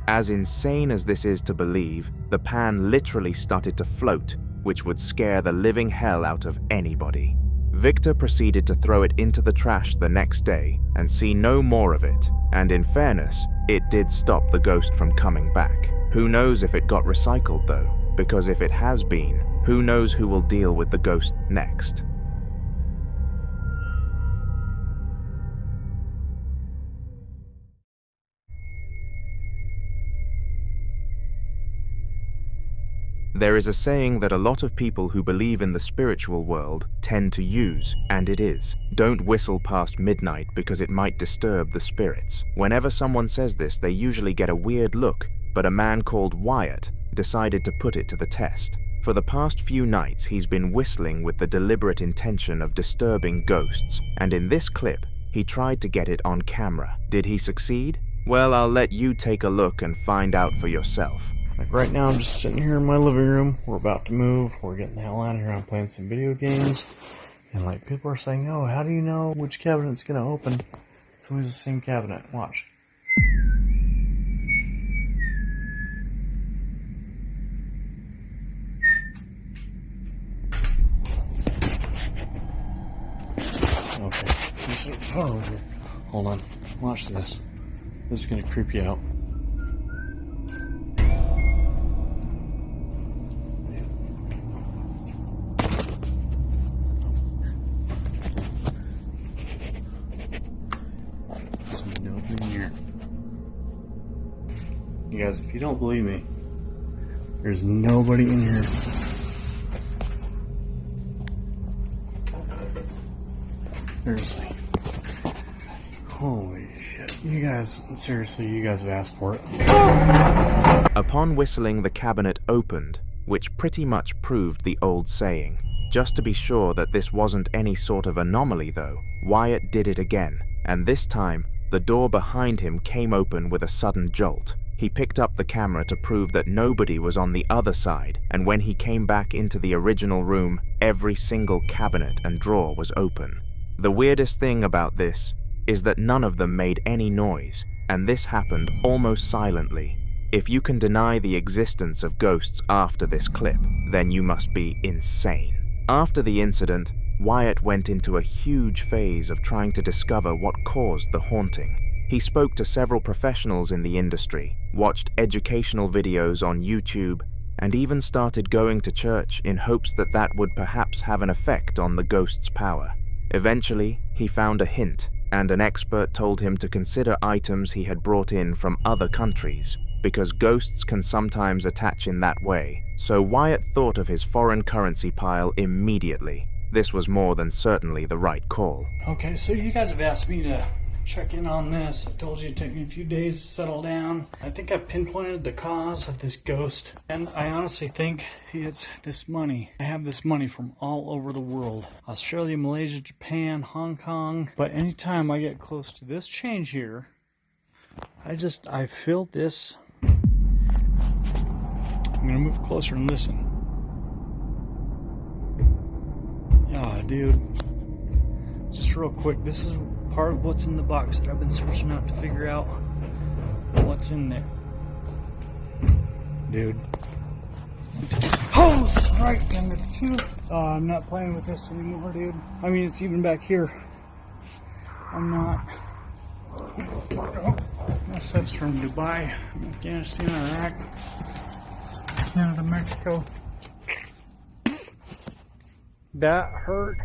As insane as this is to believe, the pan literally started to float, which would scare the living hell out of anybody. Victor proceeded to throw it into the trash the next day and see no more of it, and in fairness, it did stop the ghost from coming back. Who knows if it got recycled though, because if it has been, who knows who will deal with the ghost next. There is a saying that a lot of people who believe in the spiritual world tend to use, and it is, don't whistle past midnight because it might disturb the spirits. Whenever someone says this, they usually get a weird look, but a man called Wyatt decided to put it to the test. For the past few nights, he's been whistling with the deliberate intention of disturbing ghosts, and in this clip, he tried to get it on camera. Did he succeed? Well, I'll let you take a look and find out for yourself. Like right now, I'm just sitting here in my living room. We're about to move. We're getting the hell out of here. I'm playing some video games. And like people are saying, oh, how do you know which cabinet's going to open? It's always the same cabinet. Watch. Okay. Oh, hold on. Watch this. This is going to creep you out. You guys, if you don't believe me, there's nobody in here. Seriously. Holy shit. You guys, seriously, you guys have asked for it. Upon whistling, the cabinet opened, which pretty much proved the old saying. Just to be sure that this wasn't any sort of anomaly though, Wyatt did it again, and this time, the door behind him came open with a sudden jolt. He picked up the camera to prove that nobody was on the other side, and when he came back into the original room, every single cabinet and drawer was open. The weirdest thing about this is that none of them made any noise, and this happened almost silently. If you can deny the existence of ghosts after this clip, then you must be insane. After the incident, Wyatt went into a huge phase of trying to discover what caused the haunting. He spoke to several professionals in the industry, watched educational videos on YouTube, and even started going to church in hopes that that would perhaps have an effect on the ghost's power. Eventually, he found a hint, and an expert told him to consider items he had brought in from other countries, because ghosts can sometimes attach in that way. So Wyatt thought of his foreign currency pile immediately. This was more than certainly the right call. Okay, so you guys have asked me to check in on this. I told you it'd take me a few days to settle down. I think I pinpointed the cause of this ghost, and I honestly think it's this money. I have this money from all over the world. Australia, Malaysia, Japan, Hong Kong. But anytime I get close to this change here, I feel this. I'm gonna move closer and listen. Ah, dude. Just real quick, this is part of what's in the box that I've been searching out to figure out what's in there. Dude. Oh, right, damn it, too. I'm not playing with this anymore, dude. I mean, it's even back here. I'm not. My stuff's from Dubai, Afghanistan, Iraq, Canada, Mexico. That hurt.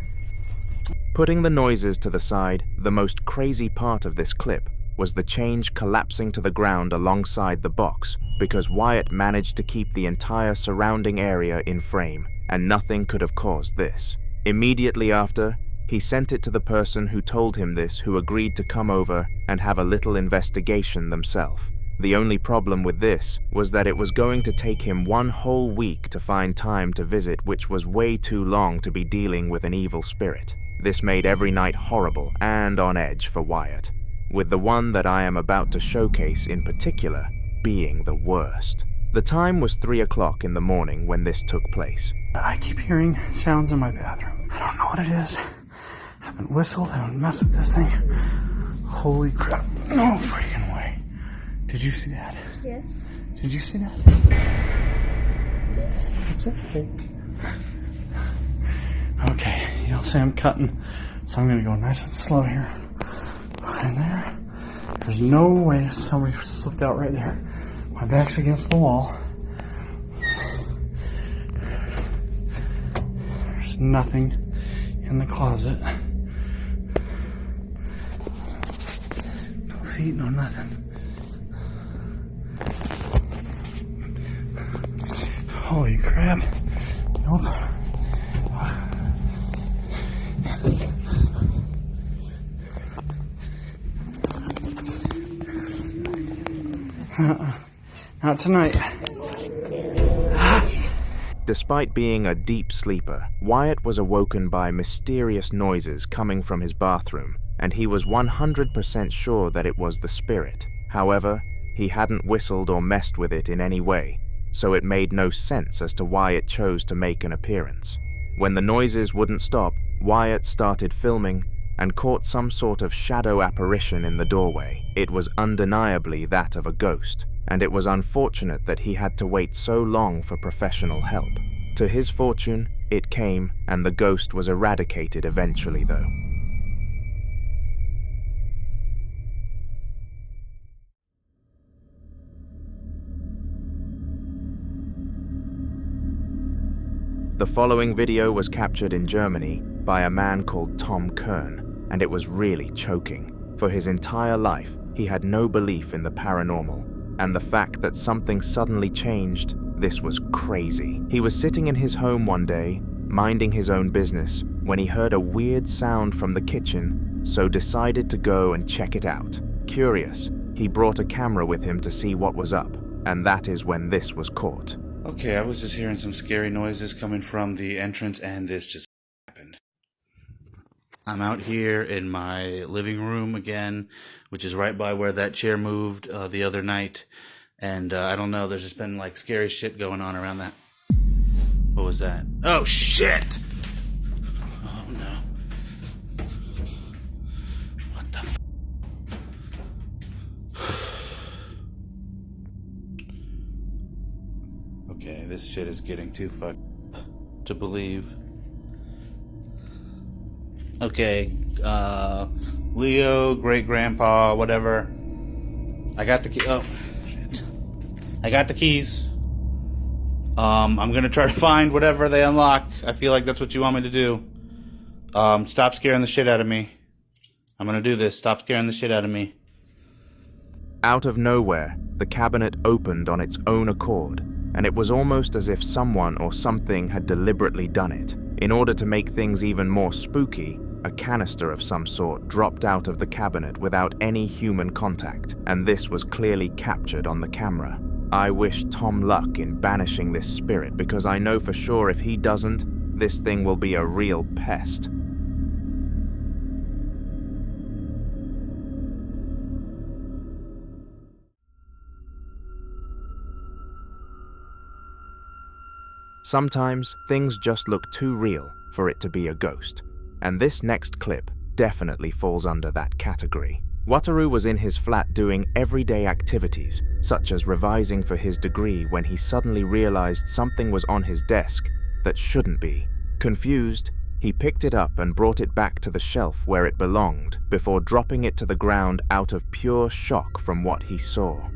Putting the noises to the side, the most crazy part of this clip was the change collapsing to the ground alongside the box, because Wyatt managed to keep the entire surrounding area in frame, and nothing could have caused this. Immediately after, he sent it to the person who told him this, who agreed to come over and have a little investigation themselves. The only problem with this was that it was going to take him 1 whole week to find time to visit, which was way too long to be dealing with an evil spirit. This made every night horrible and on edge for Wyatt, with the one that I am about to showcase in particular being the worst. The time was 3 o'clock in the morning when this took place. I keep hearing sounds in my bathroom. I don't know what it is. I haven't whistled, I haven't messed with this thing. Holy crap. No freaking way. Did you see that? Yes. Did you see that? It's okay. Okay, you'll say I'm cutting, so I'm gonna go nice and slow here. Right there. There's no way somebody slipped out right there. My back's against the wall. There's nothing in the closet. No feet, no nothing. Holy crap. Nope. Not tonight. Despite being a deep sleeper, Wyatt was awoken by mysterious noises coming from his bathroom, and he was 100% sure that it was the spirit. However, he hadn't whistled or messed with it in any way, so it made no sense as to why it chose to make an appearance. When the noises wouldn't stop, Wyatt started filming and caught some sort of shadow apparition in the doorway. It was undeniably that of a ghost, and it was unfortunate that he had to wait so long for professional help. To his fortune, it came, and the ghost was eradicated eventually, though. The following video was captured in Germany by a man called Tom Kern, and it was really choking. For his entire life, he had no belief in the paranormal, and the fact that something suddenly changed, this was crazy. He was sitting in his home one day, minding his own business, when he heard a weird sound from the kitchen, so decided to go and check it out. Curious, he brought a camera with him to see what was up, and that is when this was caught. Okay, I was just hearing some scary noises coming from the entrance, and this just happened. I'm out here in my living room again, which is right by where that chair moved the other night. And I don't know, there's just been like scary shit going on around that. What was that? Oh, shit! Oh, no. What the f***? Okay, this shit is getting too fucked to believe. Okay, Leo, great-grandpa, whatever. I got the key. Oh, shit. I got the keys. I'm gonna try to find whatever they unlock. I feel like that's what you want me to do. Stop scaring the shit out of me. I'm gonna do this. Stop scaring the shit out of me. Out of nowhere, the cabinet opened on its own accord, and it was almost as if someone or something had deliberately done it. In order to make things even more spooky, a canister of some sort dropped out of the cabinet without any human contact, and this was clearly captured on the camera. I wish Tom luck in banishing this spirit, because I know for sure if he doesn't, this thing will be a real pest. Sometimes things just look too real for it to be a ghost, and this next clip definitely falls under that category. Wataru was in his flat doing everyday activities, such as revising for his degree, when he suddenly realized something was on his desk that shouldn't be. Confused, he picked it up and brought it back to the shelf where it belonged, before dropping it to the ground out of pure shock from what he saw.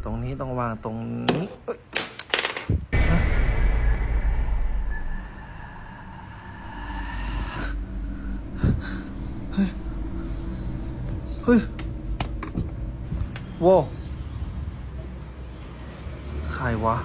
ตรงนี้ต้องวางตรงนี้ เฮ้ย Whoa ใครวะ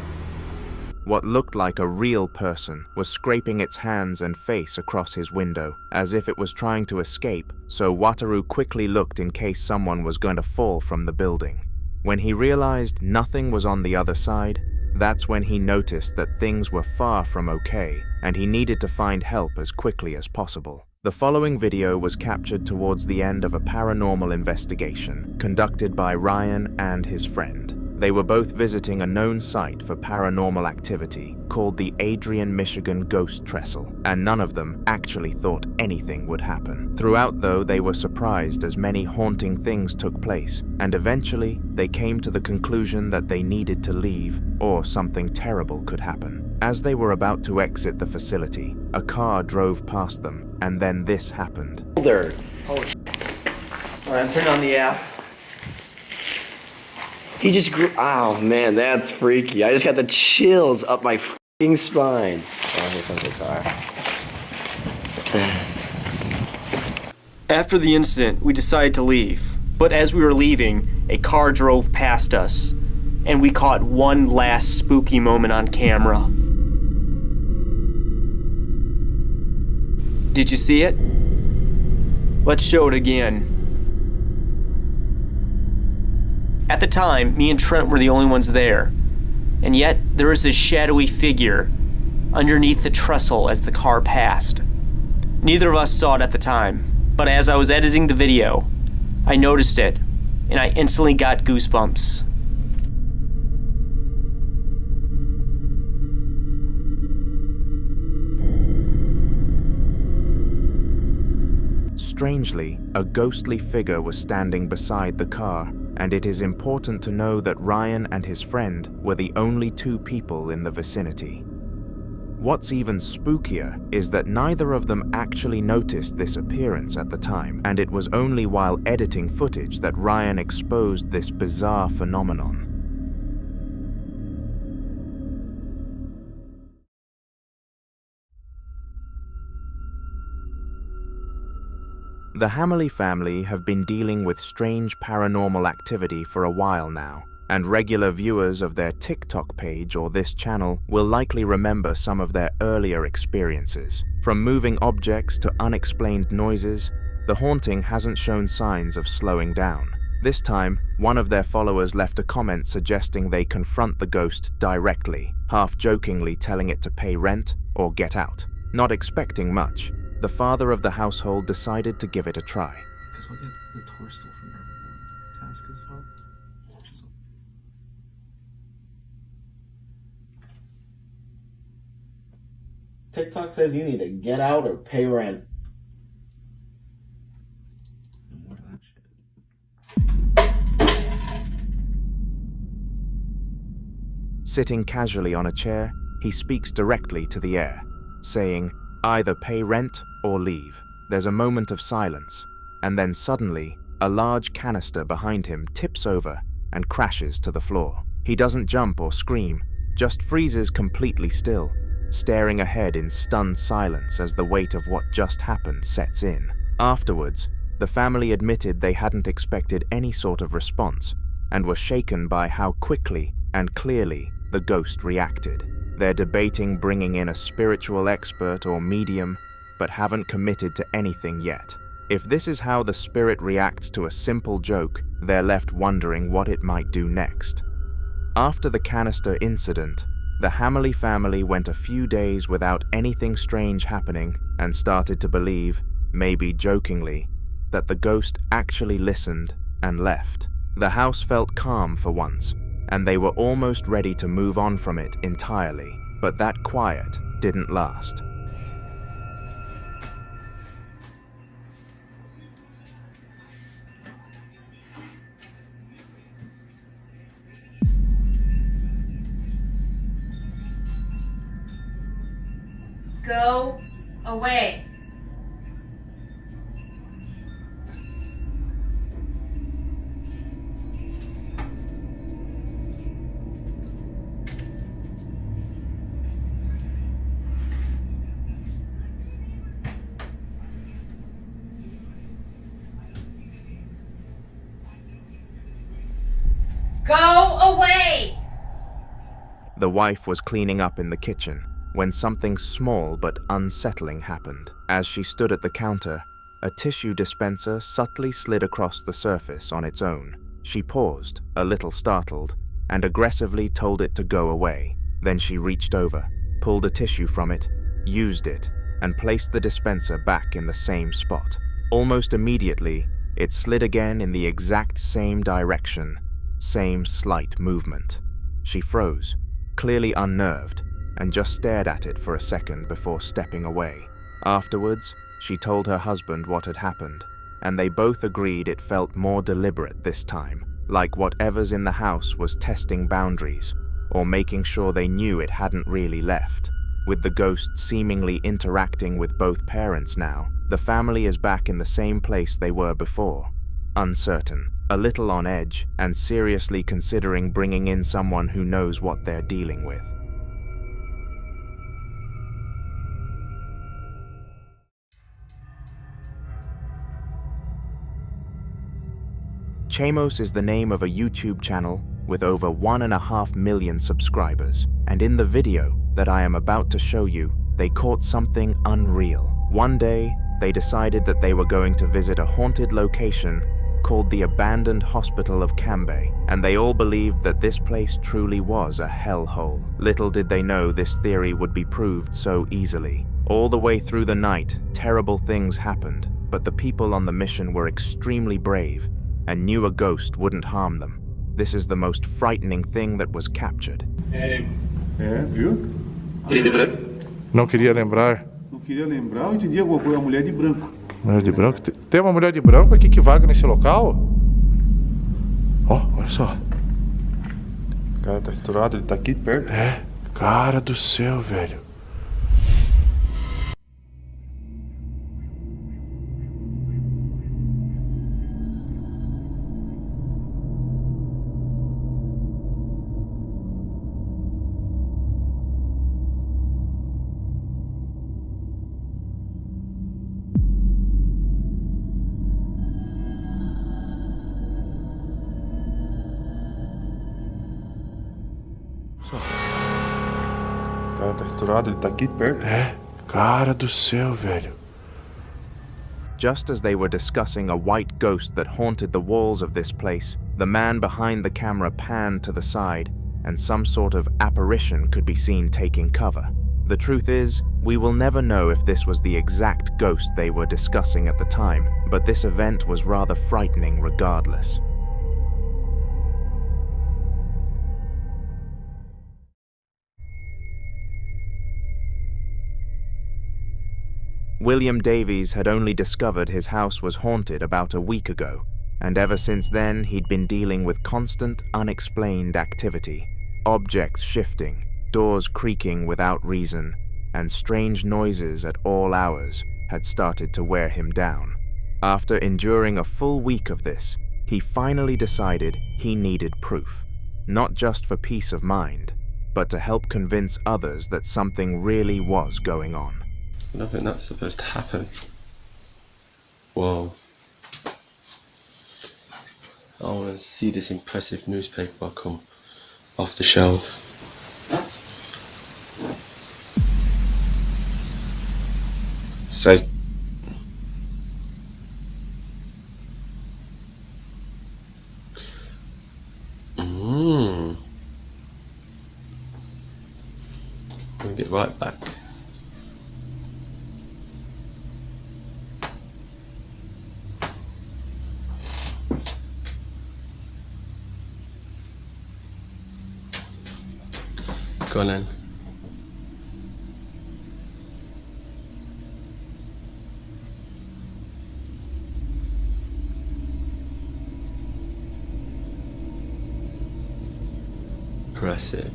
What looked like a real person was scraping its hands and face across his window, as if it was trying to escape, so Wataru quickly looked in case someone was going to fall from the building. When he realized nothing was on the other side, that's when he noticed that things were far from okay, and he needed to find help as quickly as possible. The following video was captured towards the end of a paranormal investigation conducted by Ryan and his friend. They were both visiting a known site for paranormal activity called the Adrian, Michigan Ghost Trestle, and none of them actually thought anything would happen. Throughout, though, they were surprised as many haunting things took place, and eventually they came to the conclusion that they needed to leave or something terrible could happen. As they were about to exit the facility, a car drove past them, and then this happened. There. Holy shit. Alright, I'm turning on the app. He just grew. Oh man, that's freaky. I just got the chills up my f***ing spine. Oh, here comes the car. After the incident, we decided to leave. But as we were leaving, a car drove past us, and we caught one last spooky moment on camera. Did you see it? Let's show it again. At the time, me and Trent were the only ones there. And yet, there was this shadowy figure underneath the trestle as the car passed. Neither of us saw it at the time, but as I was editing the video, I noticed it, and I instantly got goosebumps. Strangely, a ghostly figure was standing beside the car, and it is important to know that Ryan and his friend were the only two people in the vicinity. What's even spookier is that neither of them actually noticed this appearance at the time, and it was only while editing footage that Ryan exposed this bizarre phenomenon. The Hammerly family have been dealing with strange paranormal activity for a while now, and regular viewers of their TikTok page or this channel will likely remember some of their earlier experiences. From moving objects to unexplained noises, the haunting hasn't shown signs of slowing down. This time, one of their followers left a comment suggesting they confront the ghost directly, half-jokingly telling it to pay rent or get out. Not expecting much, the father of the household decided to give it a try. Because we'll get the tour still from number 1 task as well. TikTok says you need to get out or pay rent. Sitting casually on a chair, he speaks directly to the air, saying, "Either pay rent or leave." There's a moment of silence, and then suddenly, a large canister behind him tips over and crashes to the floor. He doesn't jump or scream, just freezes completely still, staring ahead in stunned silence as the weight of what just happened sets in. Afterwards, the family admitted they hadn't expected any sort of response and were shaken by how quickly and clearly the ghost reacted. They're debating bringing in a spiritual expert or medium, but haven't committed to anything yet. If this is how the spirit reacts to a simple joke, they're left wondering what it might do next. After the canister incident, the Hammerly family went a few days without anything strange happening and started to believe, maybe jokingly, that the ghost actually listened and left. The house felt calm for once, and they were almost ready to move on from it entirely, but that quiet didn't last. Go away. Go away! The wife was cleaning up in the kitchen when something small but unsettling happened. As she stood at the counter, a tissue dispenser subtly slid across the surface on its own. She paused, a little startled, and aggressively told it to go away. Then she reached over, pulled a tissue from it, used it, and placed the dispenser back in the same spot. Almost immediately, it slid again in the exact same direction, same slight movement. She froze, clearly unnerved, and just stared at it for a second before stepping away. Afterwards, she told her husband what had happened, and they both agreed it felt more deliberate this time, like whatever's in the house was testing boundaries, or making sure they knew it hadn't really left. With the ghost seemingly interacting with both parents now, the family is back in the same place they were before, uncertain, a little on edge, and seriously considering bringing in someone who knows what they're dealing with. Chamos is the name of a YouTube channel with over 1.5 million subscribers, and in the video that I am about to show you, they caught something unreal. One day, they decided that they were going to visit a haunted location called the Abandoned Hospital of Cambay, and they all believed that this place truly was a hellhole. Little did they know this theory would be proved so easily. All the way through the night, terrible things happened, but the people on the mission were extremely brave and knew a ghost wouldn't harm them. This is the most frightening thing that was captured. Viu? Não queria lembrar. Não queria lembrar, eu entendi alguma coisa, a mulher de branco. Mulher de branco? Tem uma mulher de branco aqui que vaga nesse local? Ó, olha só. O cara tá estourado, ele tá aqui perto. É, cara do céu, velho. O cara tá estourado, ele tá aqui perto. É, cara do céu, velho. Just as they were discussing a white ghost that haunted the walls of this place, the man behind the camera panned to the side, and some sort of apparition could be seen taking cover. The truth is, we will never know if this was the exact ghost they were discussing at the time, but this event was rather frightening regardless. William Davies had only discovered his house was haunted about a week ago, and ever since then he'd been dealing with constant, unexplained activity. Objects shifting, doors creaking without reason, and strange noises at all hours had started to wear him down. After enduring a full week of this, he finally decided he needed proof, not just for peace of mind, but to help convince others that something really was going on. Nothing that's supposed to happen. Whoa. I want to see this impressive newspaper come off the shelf. So We'll get right back. Go on then. Press it.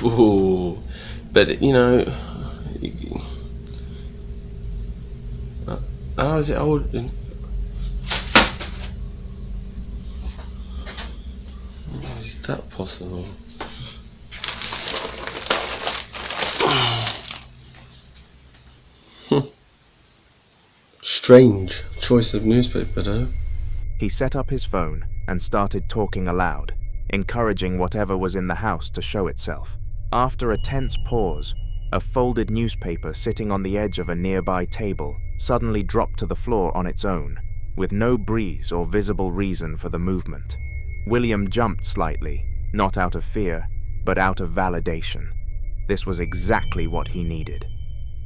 Ooh, but you know, how is it old? How is that possible? Strange choice of newspaper, though. He set up his phone and started talking aloud, encouraging whatever was in the house to show itself. After a tense pause, a folded newspaper sitting on the edge of a nearby table suddenly dropped to the floor on its own, with no breeze or visible reason for the movement. William jumped slightly, not out of fear, but out of validation. This was exactly what he needed.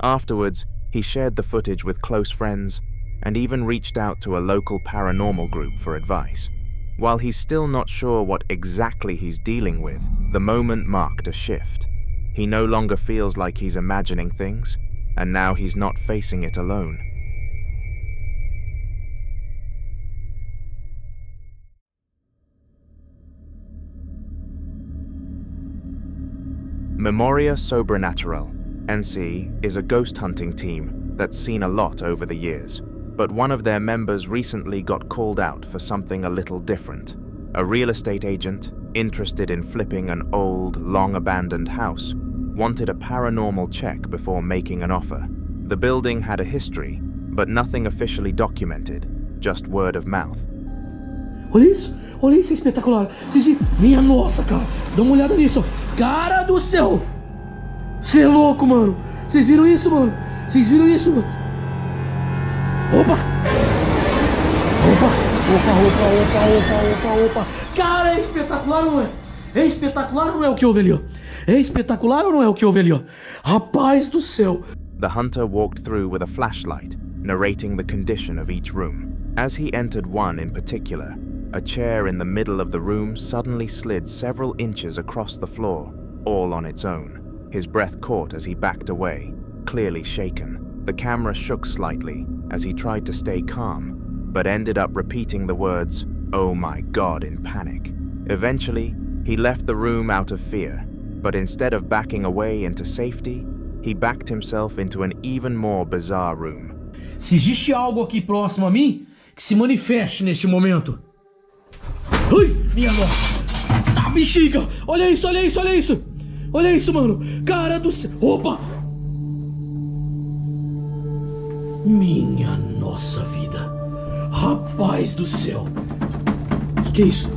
Afterwards, he shared the footage with close friends and even reached out to a local paranormal group for advice. While he's still not sure what exactly he's dealing with, the moment marked a shift. He no longer feels like he's imagining things, and now he's not facing it alone. Memoria Sobrenatural, NC, is a ghost hunting team that's seen a lot over the years. But one of their members recently got called out for something a little different. A real estate agent, interested in flipping an old, long-abandoned house, wanted a paranormal check before making an offer. The building had a history, but nothing officially documented, just word of mouth. Olha isso é espetacular. Vocês viram? Minha nossa, cara. Dá uma olhada nisso, ó. Cara do céu. Você é louco, mano. Vocês viram isso, mano? Vocês viram isso, mano? Opa! Opa. Cara, é espetacular ou não é? É espetacular ou não é o que houve ali, ó? É espetacular ou não é o que houve ali, ó? Rapaz do céu. The hunter walked through with a flashlight, narrating the condition of each room. As he entered one in particular, a chair in the middle of the room suddenly slid several inches across the floor, all on its own. His breath caught as he backed away, clearly shaken. The camera shook slightly as he tried to stay calm, but ended up repeating the words, "Oh my God," in panic. Eventually, he left the room out of fear, but instead of backing away into safety, he backed himself into an even more bizarre room. Se existe algo aqui próximo a mim, que se manifeste neste momento. Ai, minha nossa. Tá, bexiga. Olha isso. Olha isso, mano. Cara do céu. Opa. Minha nossa vida. Rapaz do céu. Que é isso?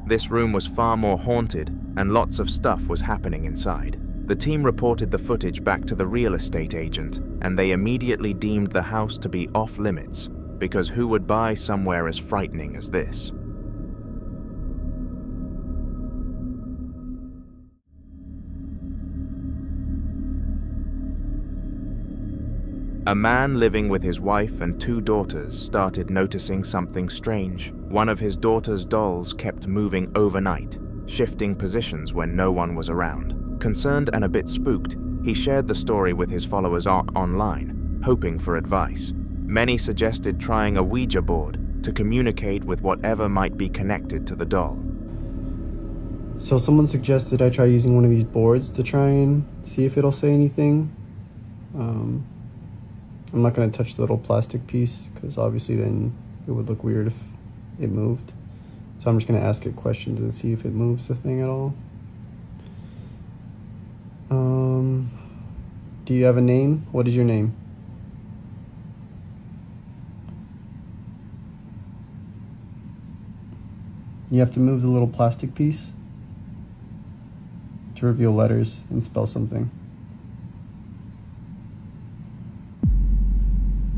This room was far more haunted, and lots of stuff was happening inside. The team reported the footage back to the real estate agent, and they immediately deemed the house to be off limits, because who would buy somewhere as frightening as this? A man living with his wife and 2 daughters started noticing something strange. One of his daughter's dolls kept moving overnight, shifting positions when no one was around. Concerned and a bit spooked, he shared the story with his followers online, hoping for advice. Many suggested trying a Ouija board to communicate with whatever might be connected to the doll. So someone suggested I try using one of these boards to try and see if it'll say anything. I'm not going to touch the little plastic piece because obviously then it would look weird if it moved. So I'm just going to ask it questions and see if it moves the thing at all. Do you have a name? What is your name? You have to move the little plastic piece to reveal letters and spell something.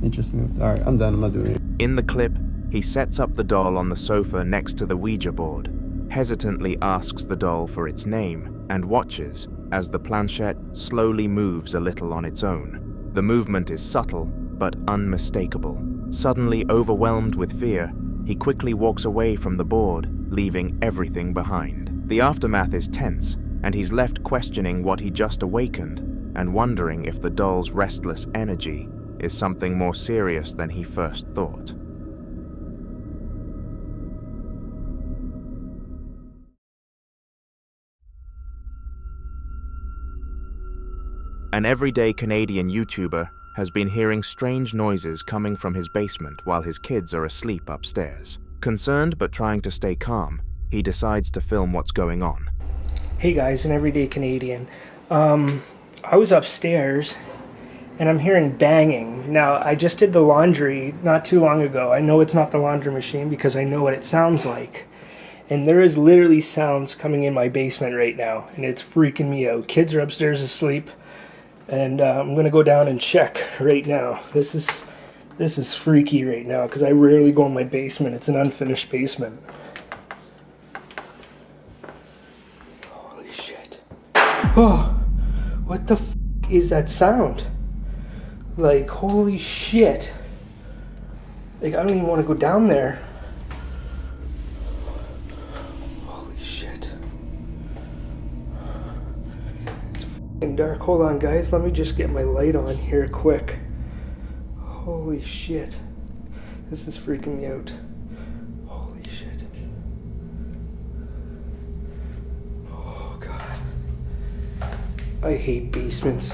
It just moved. All right, I'm done. I'm not doing it. In the clip, he sets up the doll on the sofa next to the Ouija board, hesitantly asks the doll for its name, and watches as the planchette slowly moves a little on its own. The movement is subtle, but unmistakable. Suddenly overwhelmed with fear, he quickly walks away from the board, leaving everything behind. The aftermath is tense, and he's left questioning what he just awakened, and wondering if the doll's restless energy is something more serious than he first thought. An everyday Canadian YouTuber has been hearing strange noises coming from his basement while his kids are asleep upstairs. Concerned but trying to stay calm, he decides to film what's going on. Hey guys, an everyday Canadian. I was upstairs and I'm hearing banging. Now, I just did the laundry not too long ago. I know it's not the laundry machine because I know what it sounds like. And there is literally sounds coming in my basement right now, and it's freaking me out. Kids are upstairs asleep, and I'm gonna go down and check right now. This is freaky right now because I rarely go in my basement. It's an unfinished basement. Holy shit. Oh, what the f is that sound? Like, holy shit. Like, I don't even want to go down there. Holy shit. It's f***ing dark. Hold on, guys. Let me just get my light on here quick. Holy shit. This is freaking me out. Holy shit. Oh, God. I hate basements.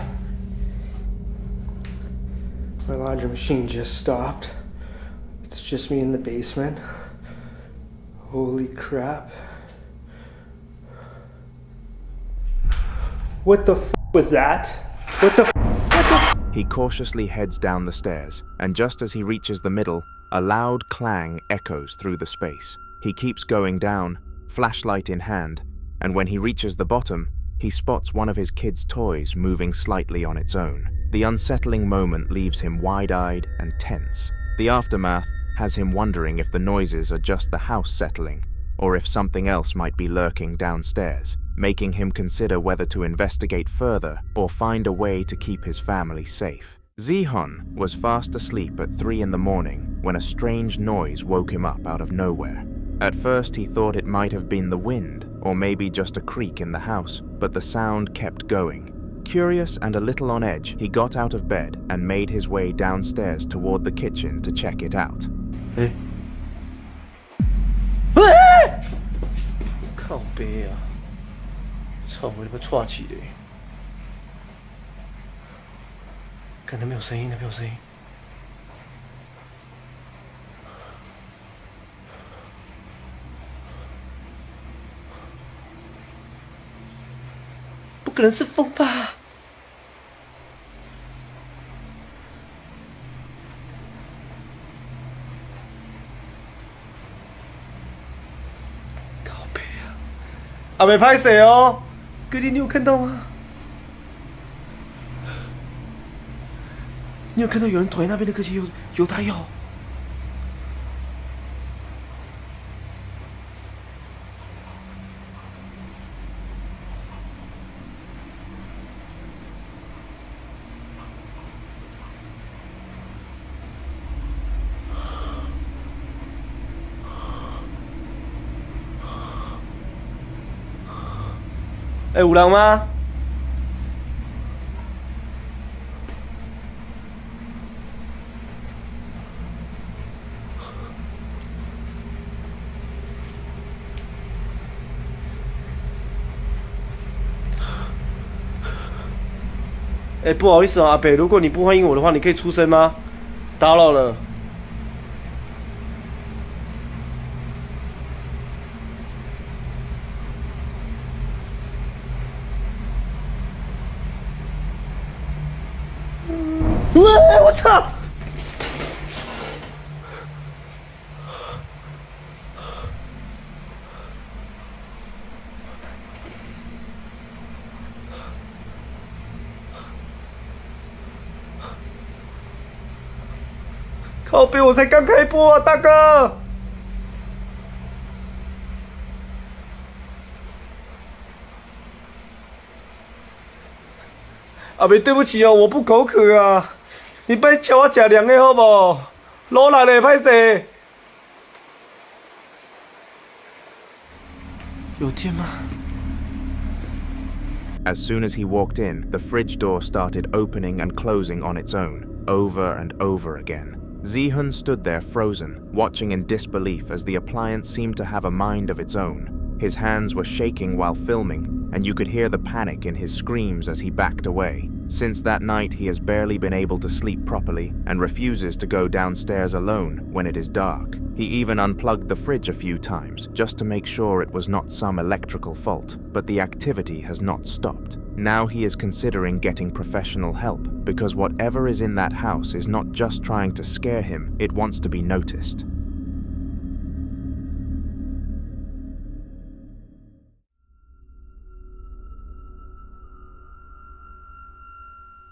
My laundry machine just stopped. It's just me in the basement. Holy crap. What the f was that? What the f? He cautiously heads down the stairs, and just as he reaches the middle, a loud clang echoes through the space. He keeps going down, flashlight in hand, and when he reaches the bottom, he spots one of his kids' toys moving slightly on its own. The unsettling moment leaves him wide-eyed and tense. The aftermath has him wondering if the noises are just the house settling, or if something else might be lurking downstairs, making him consider whether to investigate further or find a way to keep his family safe. Zihon was fast asleep at 3 in the morning when a strange noise woke him up out of nowhere. At first he thought it might have been the wind, or maybe just a creak in the house, but the sound kept going. Curious and a little on edge, he got out of bed and made his way downstairs toward the kitchen to check it out. Hey. 靠北啊！操，我他妈岔气的！看那没有声音，那没有声音。不可能是风吧？靠北啊！阿没拍谁哦？哥弟，你有看到吗？你有看到有人躲在那边的？哥弟有他有。哎，有人吗？哎，不好意思啊，阿北，如果你不欢迎我的话，你可以出声吗？打扰了。我操！靠北，我才刚开播啊，大哥！阿北，对不起哦，我不口渴啊。你别请我吃凉的好不好？老来了，歹势。有电吗？ As soon as he walked in, the fridge door started opening and closing on its own, over and over again. Zihun stood there frozen, watching in disbelief as the appliance seemed to have a mind of its own. His hands were shaking while filming, and you could hear the panic in his screams as he backed away. Since that night, he has barely been able to sleep properly and refuses to go downstairs alone when it is dark. He even unplugged the fridge a few times just to make sure it was not some electrical fault, but the activity has not stopped. Now he is considering getting professional help because whatever is in that house is not just trying to scare him, it wants to be noticed.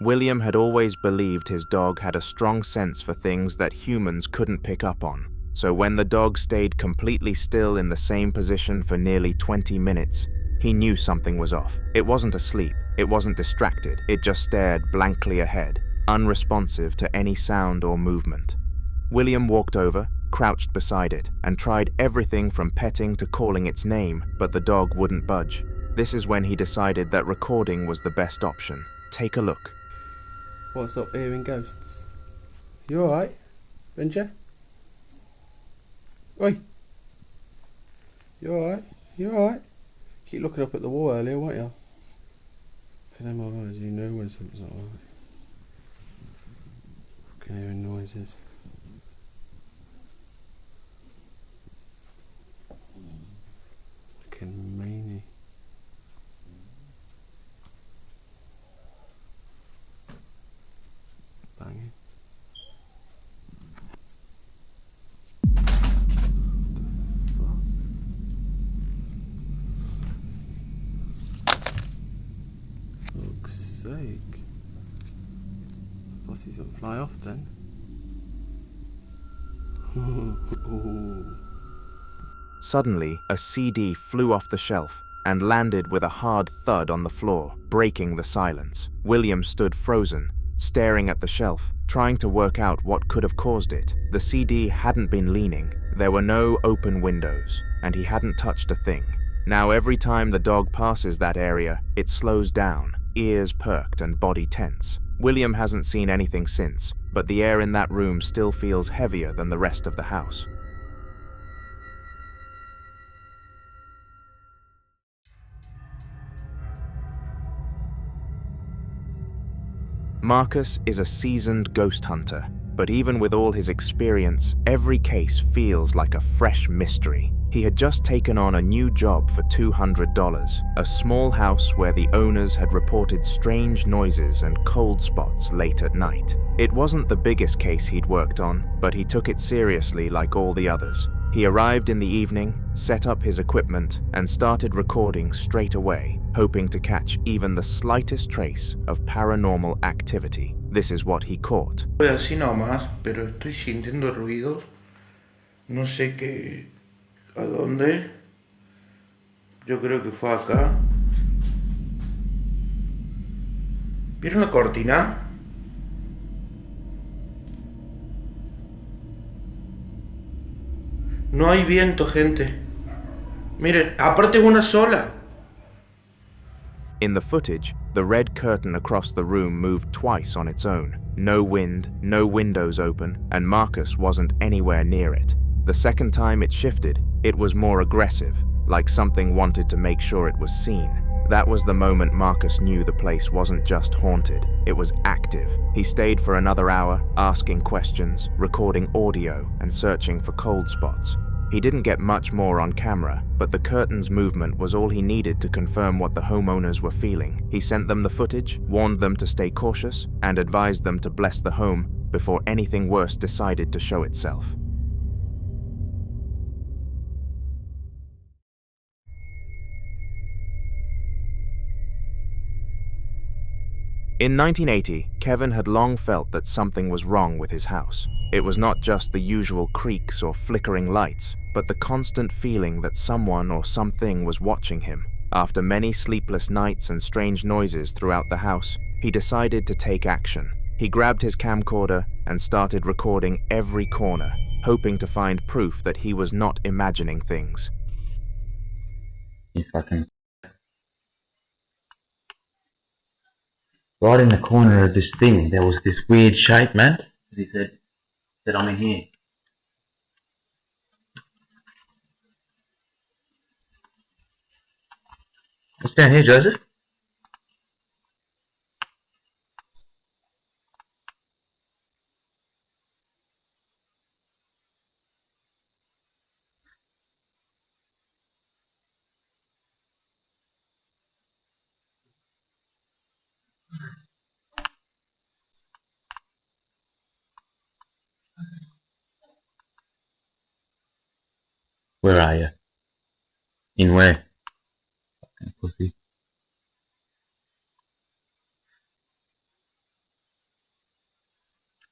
William had always believed his dog had a strong sense for things that humans couldn't pick up on. So when the dog stayed completely still in the same position for nearly 20 minutes, he knew something was off. It wasn't asleep, it wasn't distracted, it just stared blankly ahead, unresponsive to any sound or movement. William walked over, crouched beside it, and tried everything from petting to calling its name, but the dog wouldn't budge. This is when he decided that recording was the best option. Take a look. What's up, hearing ghosts? You alright, Benja? Oi! You alright? You alright? Keep looking up at the wall earlier, won't you? For them eyes, you know when something's not right. Fucking hearing noises. suppose he's gonna fly off then. Suddenly, a CD flew off the shelf and landed with a hard thud on the floor, breaking the silence. William stood frozen, staring at the shelf, trying to work out what could have caused it. The CD hadn't been leaning, there were no open windows, and he hadn't touched a thing. Now every time the dog passes that area, it slows down, ears perked and body tense. William hasn't seen anything since, but the air in that room still feels heavier than the rest of the house. Marcus is a seasoned ghost hunter, but even with all his experience, every case feels like a fresh mystery. He had just taken on a new job for $200, a small house where the owners had reported strange noises and cold spots late at night. It wasn't the biggest case he'd worked on, but he took it seriously like all the others. He arrived in the evening, set up his equipment, and started recording straight away, hoping to catch even the slightest trace of paranormal activity. This is what he caught. Voy así nomás, pero estoy sintiendo ruidos. No sé qué, a dónde. Yo creo que fue acá. ¿Vieron la cortina? No hay viento, gente. Miren, aparte una sola. In the footage, the red curtain across the room moved twice on its own. No wind, no windows open, and Marcus wasn't anywhere near it. The second time it shifted, it was more aggressive, like something wanted to make sure it was seen. That was the moment Marcus knew the place wasn't just haunted, it was active. He stayed for another hour, asking questions, recording audio, and searching for cold spots. He didn't get much more on camera, but the curtain's movement was all he needed to confirm what the homeowners were feeling. He sent them the footage, warned them to stay cautious, and advised them to bless the home before anything worse decided to show itself. In 1980, Kevin had long felt that something was wrong with his house. It was not just the usual creaks or flickering lights, but the constant feeling that someone or something was watching him. After many sleepless nights and strange noises throughout the house, he decided to take action. He grabbed his camcorder and started recording every corner, hoping to find proof that he was not imagining things. Right in the corner of this thing, there was this weird shape, man. He said, I'm in here. What's down here, Joseph? Where are you? In where? Fucking pussy.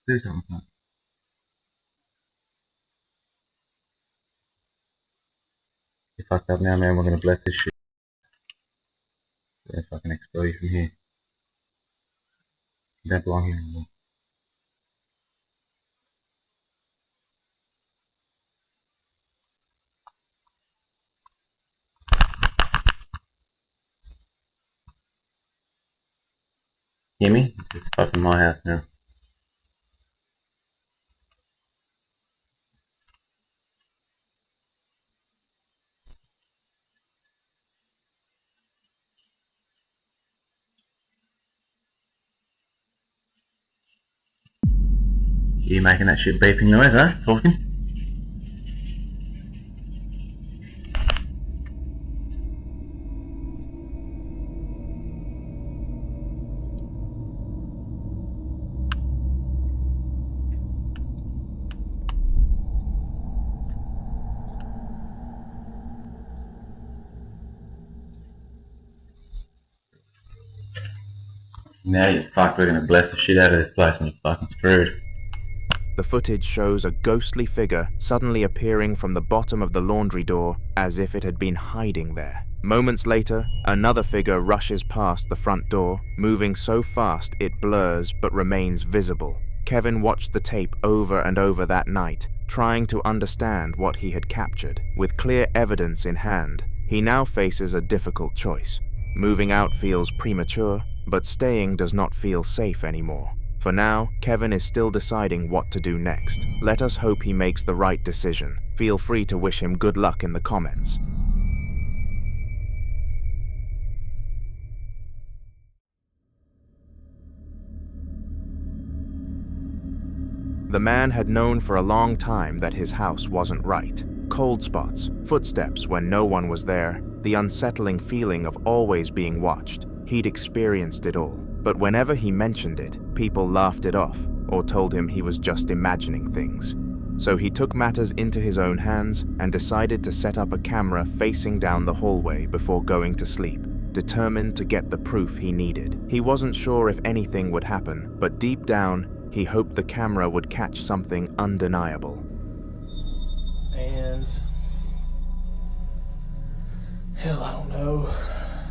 Do something. You fucked up now, man. We're gonna bless this shit. Yeah, fucking expel you from here. You don't belong here anymore. Hear me? This is fucking my house now. You making that shit beeping noise, huh? Talking? Now you're fucked. We're gonna bless the shit out of this place and you're fucking screwed. The footage shows a ghostly figure suddenly appearing from the bottom of the laundry door as if it had been hiding there. Moments later, another figure rushes past the front door, moving so fast it blurs but remains visible. Kevin watched the tape over and over that night, trying to understand what he had captured. With clear evidence in hand, he now faces a difficult choice. Moving out feels premature, but staying does not feel safe anymore. For now, Kevin is still deciding what to do next. Let us hope he makes the right decision. Feel free to wish him good luck in the comments. The man had known for a long time that his house wasn't right. Cold spots, footsteps when no one was there, the unsettling feeling of always being watched. He'd experienced it all, but whenever he mentioned it, people laughed it off or told him he was just imagining things. So he took matters into his own hands and decided to set up a camera facing down the hallway before going to sleep, determined to get the proof he needed. He wasn't sure if anything would happen, but deep down, he hoped the camera would catch something undeniable. And... hell, I don't know.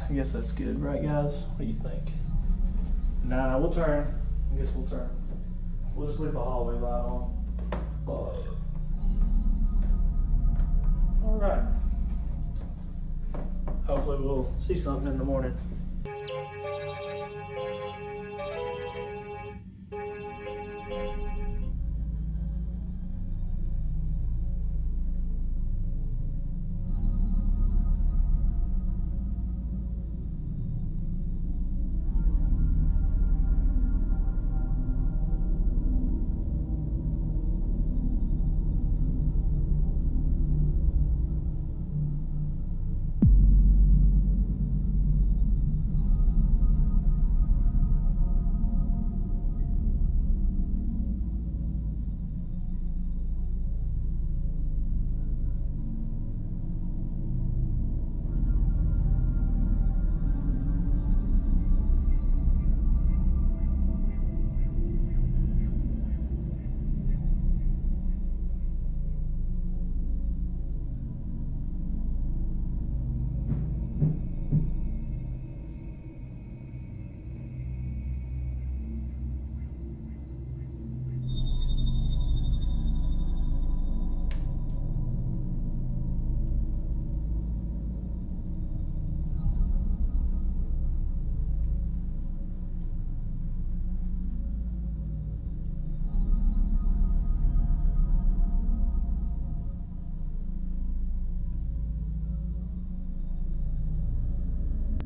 I guess that's good, right guys? What do you think? Nah, we'll turn. I guess we'll turn. We'll just leave the hallway light on. Alright. Hopefully we'll see something in the morning.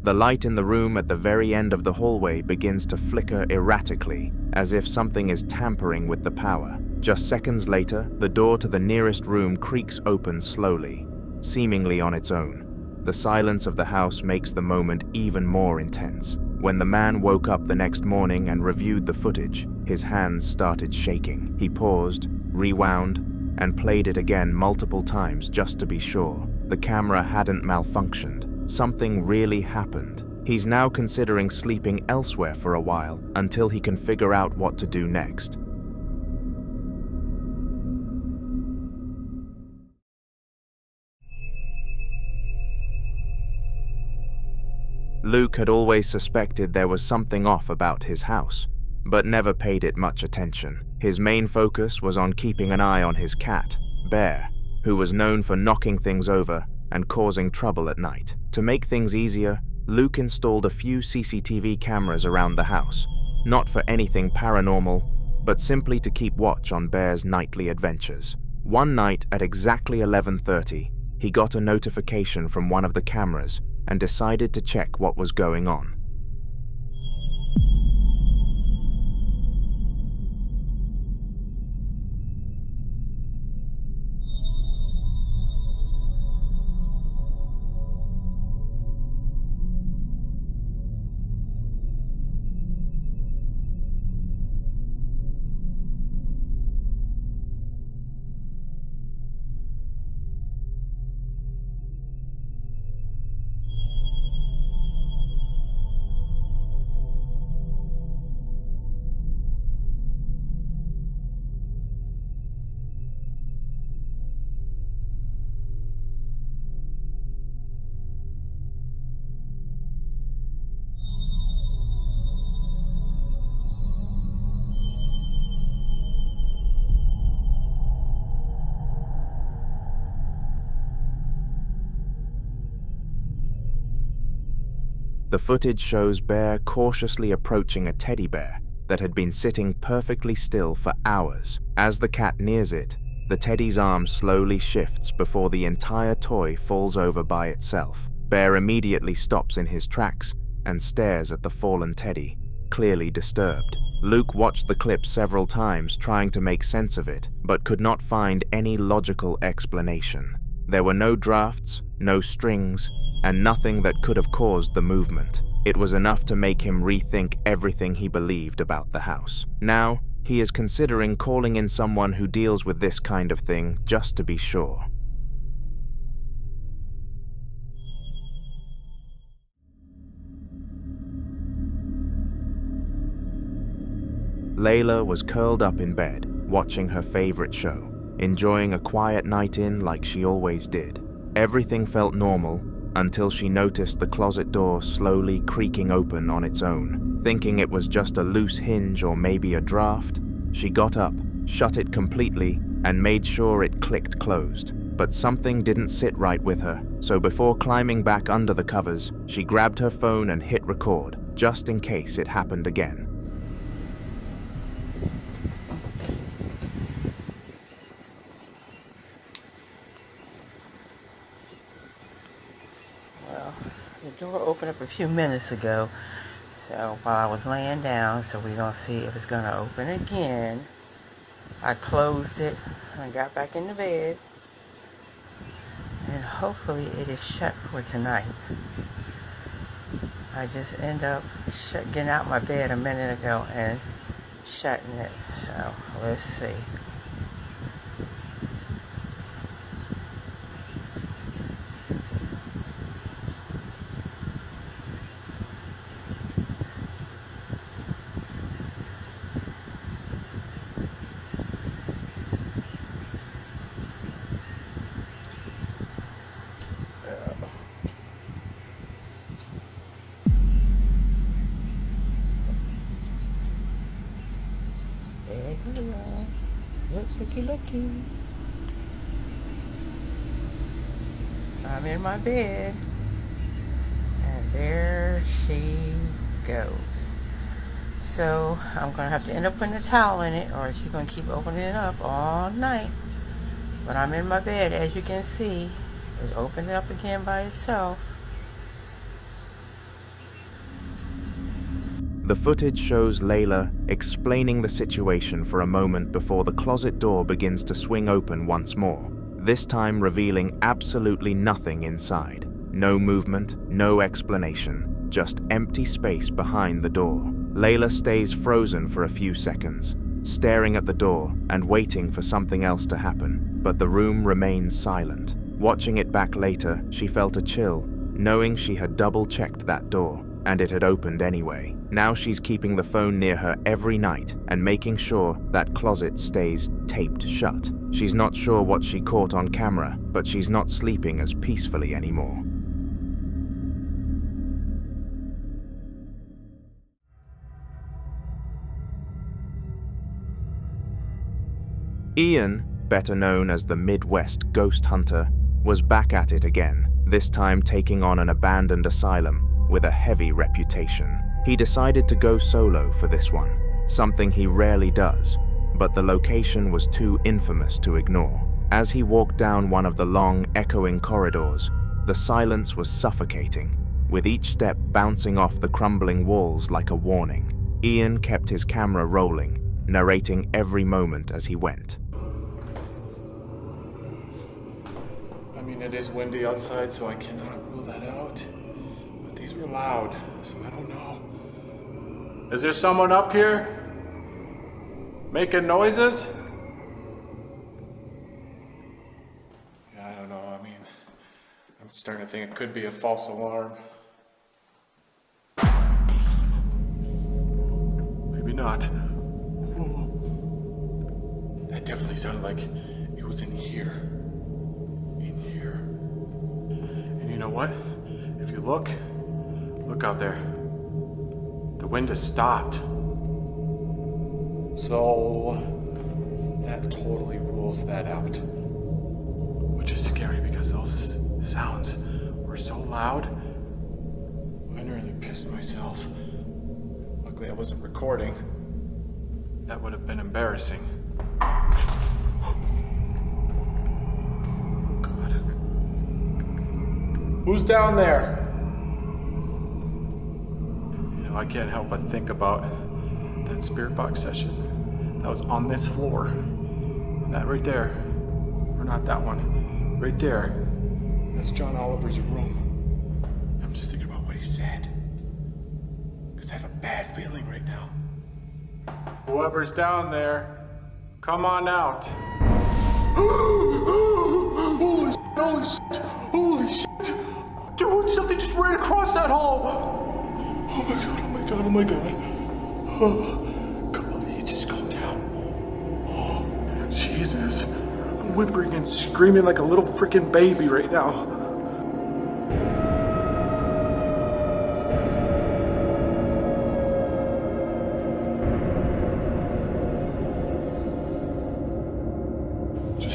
The light in the room at the very end of the hallway begins to flicker erratically, as if something is tampering with the power. Just seconds later, the door to the nearest room creaks open slowly, seemingly on its own. The silence of the house makes the moment even more intense. When the man woke up the next morning and reviewed the footage, his hands started shaking. He paused, rewound, and played it again multiple times just to be sure. The camera hadn't malfunctioned. Something really happened. He's now considering sleeping elsewhere for a while until he can figure out what to do next. Luke had always suspected there was something off about his house, but never paid it much attention. His main focus was on keeping an eye on his cat, Bear, who was known for knocking things over and causing trouble at night. To make things easier, Luke installed a few CCTV cameras around the house, not for anything paranormal, but simply to keep watch on Bear's nightly adventures. One night at exactly 11:30, he got a notification from one of the cameras and decided to check what was going on. The footage shows Bear cautiously approaching a teddy bear that had been sitting perfectly still for hours. As the cat nears it, the teddy's arm slowly shifts before the entire toy falls over by itself. Bear immediately stops in his tracks and stares at the fallen teddy, clearly disturbed. Luke watched the clip several times trying to make sense of it, but could not find any logical explanation. There were no drafts, no strings, and nothing that could have caused the movement. It was enough to make him rethink everything he believed about the house. Now, he is considering calling in someone who deals with this kind of thing just to be sure. Layla was curled up in bed, watching her favorite show, enjoying a quiet night in like she always did. Everything felt normal until she noticed the closet door slowly creaking open on its own. Thinking it was just a loose hinge or maybe a draft, she got up, shut it completely, and made sure it clicked closed. But something didn't sit right with her, so before climbing back under the covers, she grabbed her phone and hit record, just in case it happened again. The door opened up a few minutes ago, so while I was laying down, so we're gonna see if it's gonna open again. I closed it and got back in the bed, and hopefully it is shut for tonight. I just end up getting out my bed a minute ago and shutting it, so let's see. Looky. I'm in my bed, and there she goes. So I'm gonna have to end up putting a towel in it, or she's gonna keep opening it up all night. But I'm in my bed, as you can see. It's opened up again by itself. The footage shows Layla explaining the situation for a moment before the closet door begins to swing open once more, this time revealing absolutely nothing inside. No movement, no explanation, just empty space behind the door. Layla stays frozen for a few seconds, staring at the door and waiting for something else to happen, but the room remains silent. Watching it back later, she felt a chill, knowing she had double-checked that door, and it had opened anyway. Now she's keeping the phone near her every night and making sure that closet stays taped shut. She's not sure what she caught on camera, but she's not sleeping as peacefully anymore. Ian, better known as the Midwest Ghost Hunter, was back at it again, this time taking on an abandoned asylum with a heavy reputation. He decided to go solo for this one, something he rarely does, but the location was too infamous to ignore. As he walked down one of the long, echoing corridors, the silence was suffocating, with each step bouncing off the crumbling walls like a warning. Ian kept his camera rolling, narrating every moment as he went. I mean, it is windy outside, so I cannot rule that out. But these were loud, so I don't know. Is there someone up here? Making noises? Yeah, I don't know. I mean, I'm starting to think it could be a false alarm. Maybe not. That definitely sounded like it was in here. In here. And you know what? If you look out there. The wind has stopped. So that totally rules that out. Which is scary because those sounds were so loud. I nearly pissed myself. Luckily I wasn't recording. That would have been embarrassing. Oh God. Who's down there? You know, I can't help but think about that spirit box session that was on this floor. That right there. Or not that one. Right there. That's John Oliver's room. I'm just thinking about what he said. Because I have a bad feeling right now. Whoever's down there, come on out. Holy shit, holy shit, holy shit. Dude, something just ran across that hall. Oh my God, oh my God, oh my God. Oh, come on, you just calm down. Oh, Jesus. I'm whimpering and screaming like a little freaking baby right now.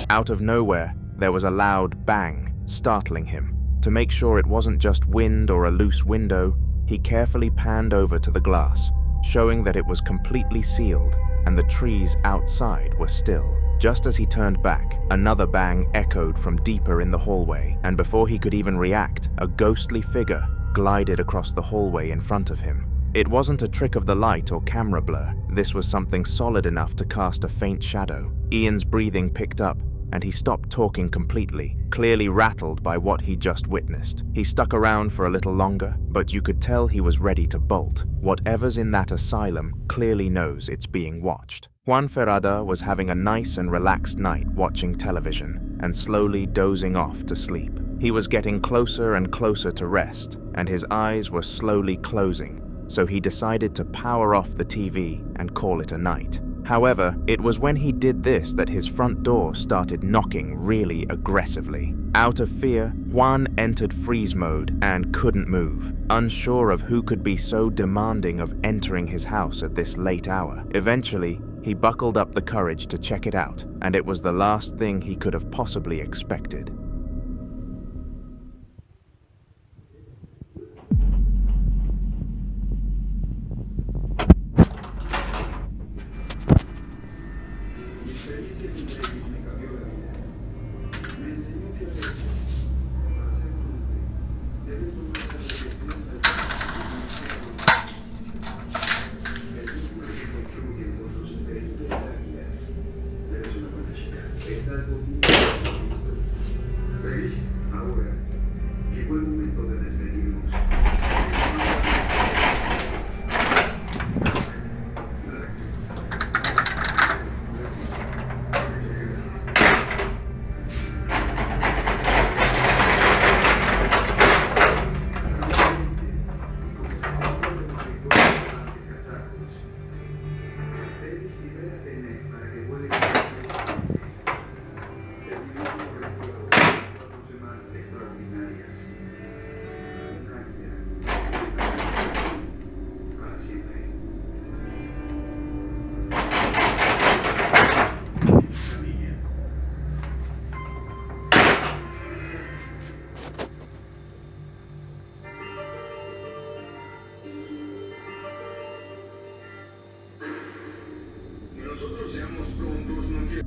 Out of nowhere, there was a loud bang, startling him. To make sure it wasn't just wind or a loose window, he carefully panned over to the glass, showing that it was completely sealed and the trees outside were still. Just as he turned back, another bang echoed from deeper in the hallway, and before he could even react, a ghostly figure glided across the hallway in front of him. It wasn't a trick of the light or camera blur. This was something solid enough to cast a faint shadow. Ian's breathing picked up, and he stopped talking completely, clearly rattled by what he just witnessed. He stuck around for a little longer, but you could tell he was ready to bolt. Whatever's in that asylum clearly knows it's being watched. Juan Ferrada was having a nice and relaxed night watching television and slowly dozing off to sleep. He was getting closer and closer to rest, and his eyes were slowly closing, so he decided to power off the TV and call it a night. However, it was when he did this that his front door started knocking really aggressively. Out of fear, Juan entered freeze mode and couldn't move, unsure of who could be so demanding of entering his house at this late hour. Eventually, he buckled up the courage to check it out, and it was the last thing he could have possibly expected.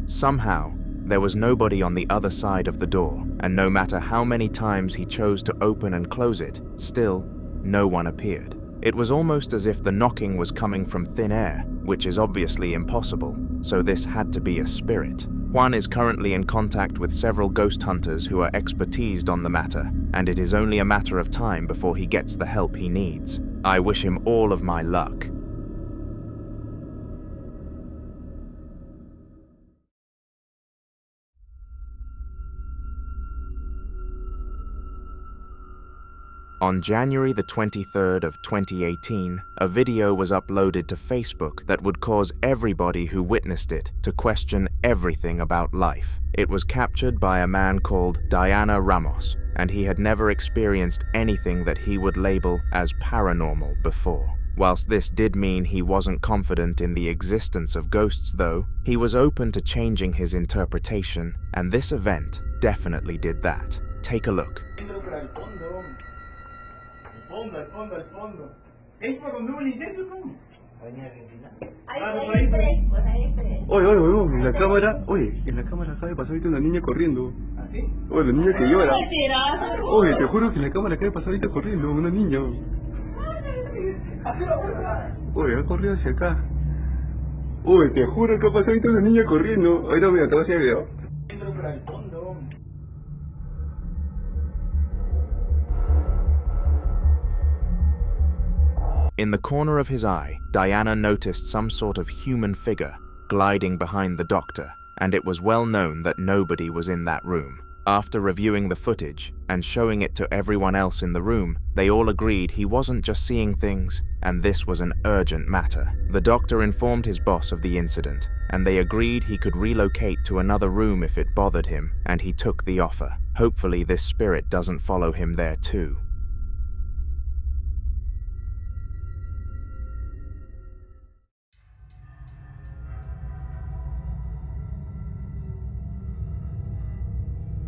Somehow, there was nobody on the other side of the door, and no matter how many times he chose to open and close it, still, no one appeared. It was almost as if the knocking was coming from thin air, which is obviously impossible, so this had to be a spirit. Juan is currently in contact with several ghost hunters who are expertised on the matter, and it is only a matter of time before he gets the help he needs. I wish him all of my luck. On January the 23rd of 2018, a video was uploaded to Facebook that would cause everybody who witnessed it to question everything about life. It was captured by a man called Diana Ramos, and he had never experienced anything that he would label as paranormal before. Whilst this did mean he wasn't confident in the existence of ghosts though, he was open to changing his interpretation, and this event definitely did that. Take a look. fondo, al fondo. Es por donde hubo el intento, ¿no? Avenida Argentina. Oye, en la cámara, en la cámara acaba de pasar ahorita una niña corriendo. ¿Ah, sí? Oye, la niña que llora. Oye, te juro que en la cámara acaba de pasar ahorita corriendo, una niña. Oye, ha corrido hacia acá. Oye, te juro que ha pasado ahorita una niña corriendo. Ahorita mira, te voy a hacer el video. Entro por el fondo. In the corner of his eye, Diana noticed some sort of human figure gliding behind the doctor, and it was well known that nobody was in that room. After reviewing the footage and showing it to everyone else in the room, they all agreed he wasn't just seeing things, and this was an urgent matter. The doctor informed his boss of the incident, and they agreed he could relocate to another room if it bothered him, and he took the offer. Hopefully this spirit doesn't follow him there too.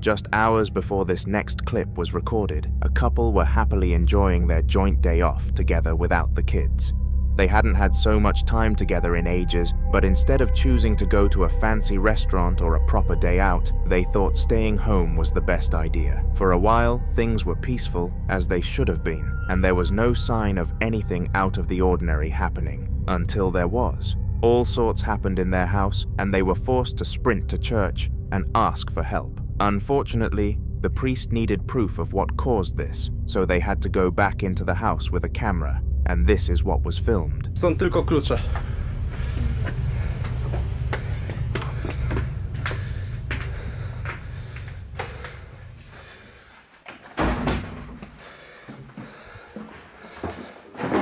Just hours before this next clip was recorded, a couple were happily enjoying their joint day off together without the kids. They hadn't had so much time together in ages, but instead of choosing to go to a fancy restaurant or a proper day out, they thought staying home was the best idea. For a while, things were peaceful, as they should have been, and there was no sign of anything out of the ordinary happening, until there was. All sorts happened in their house, and they were forced to sprint to church and ask for help. Unfortunately, the priest needed proof of what caused this, so they had to go back into the house with a camera, and this is what was filmed. Są tylko klucze.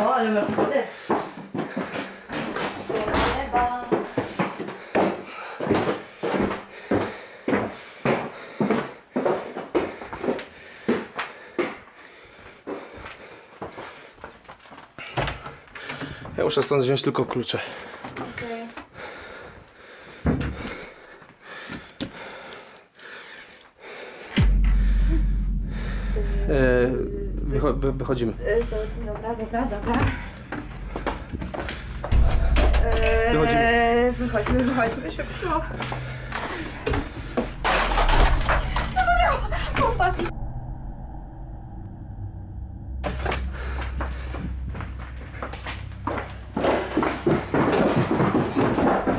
O, ale masz schody. Do nieba. Ja muszę stąd wziąć tylko klucze. Okej. Wychodzimy. Dobra. Wychodzimy. Wychodźmy szybko. Co to miało? Kompas.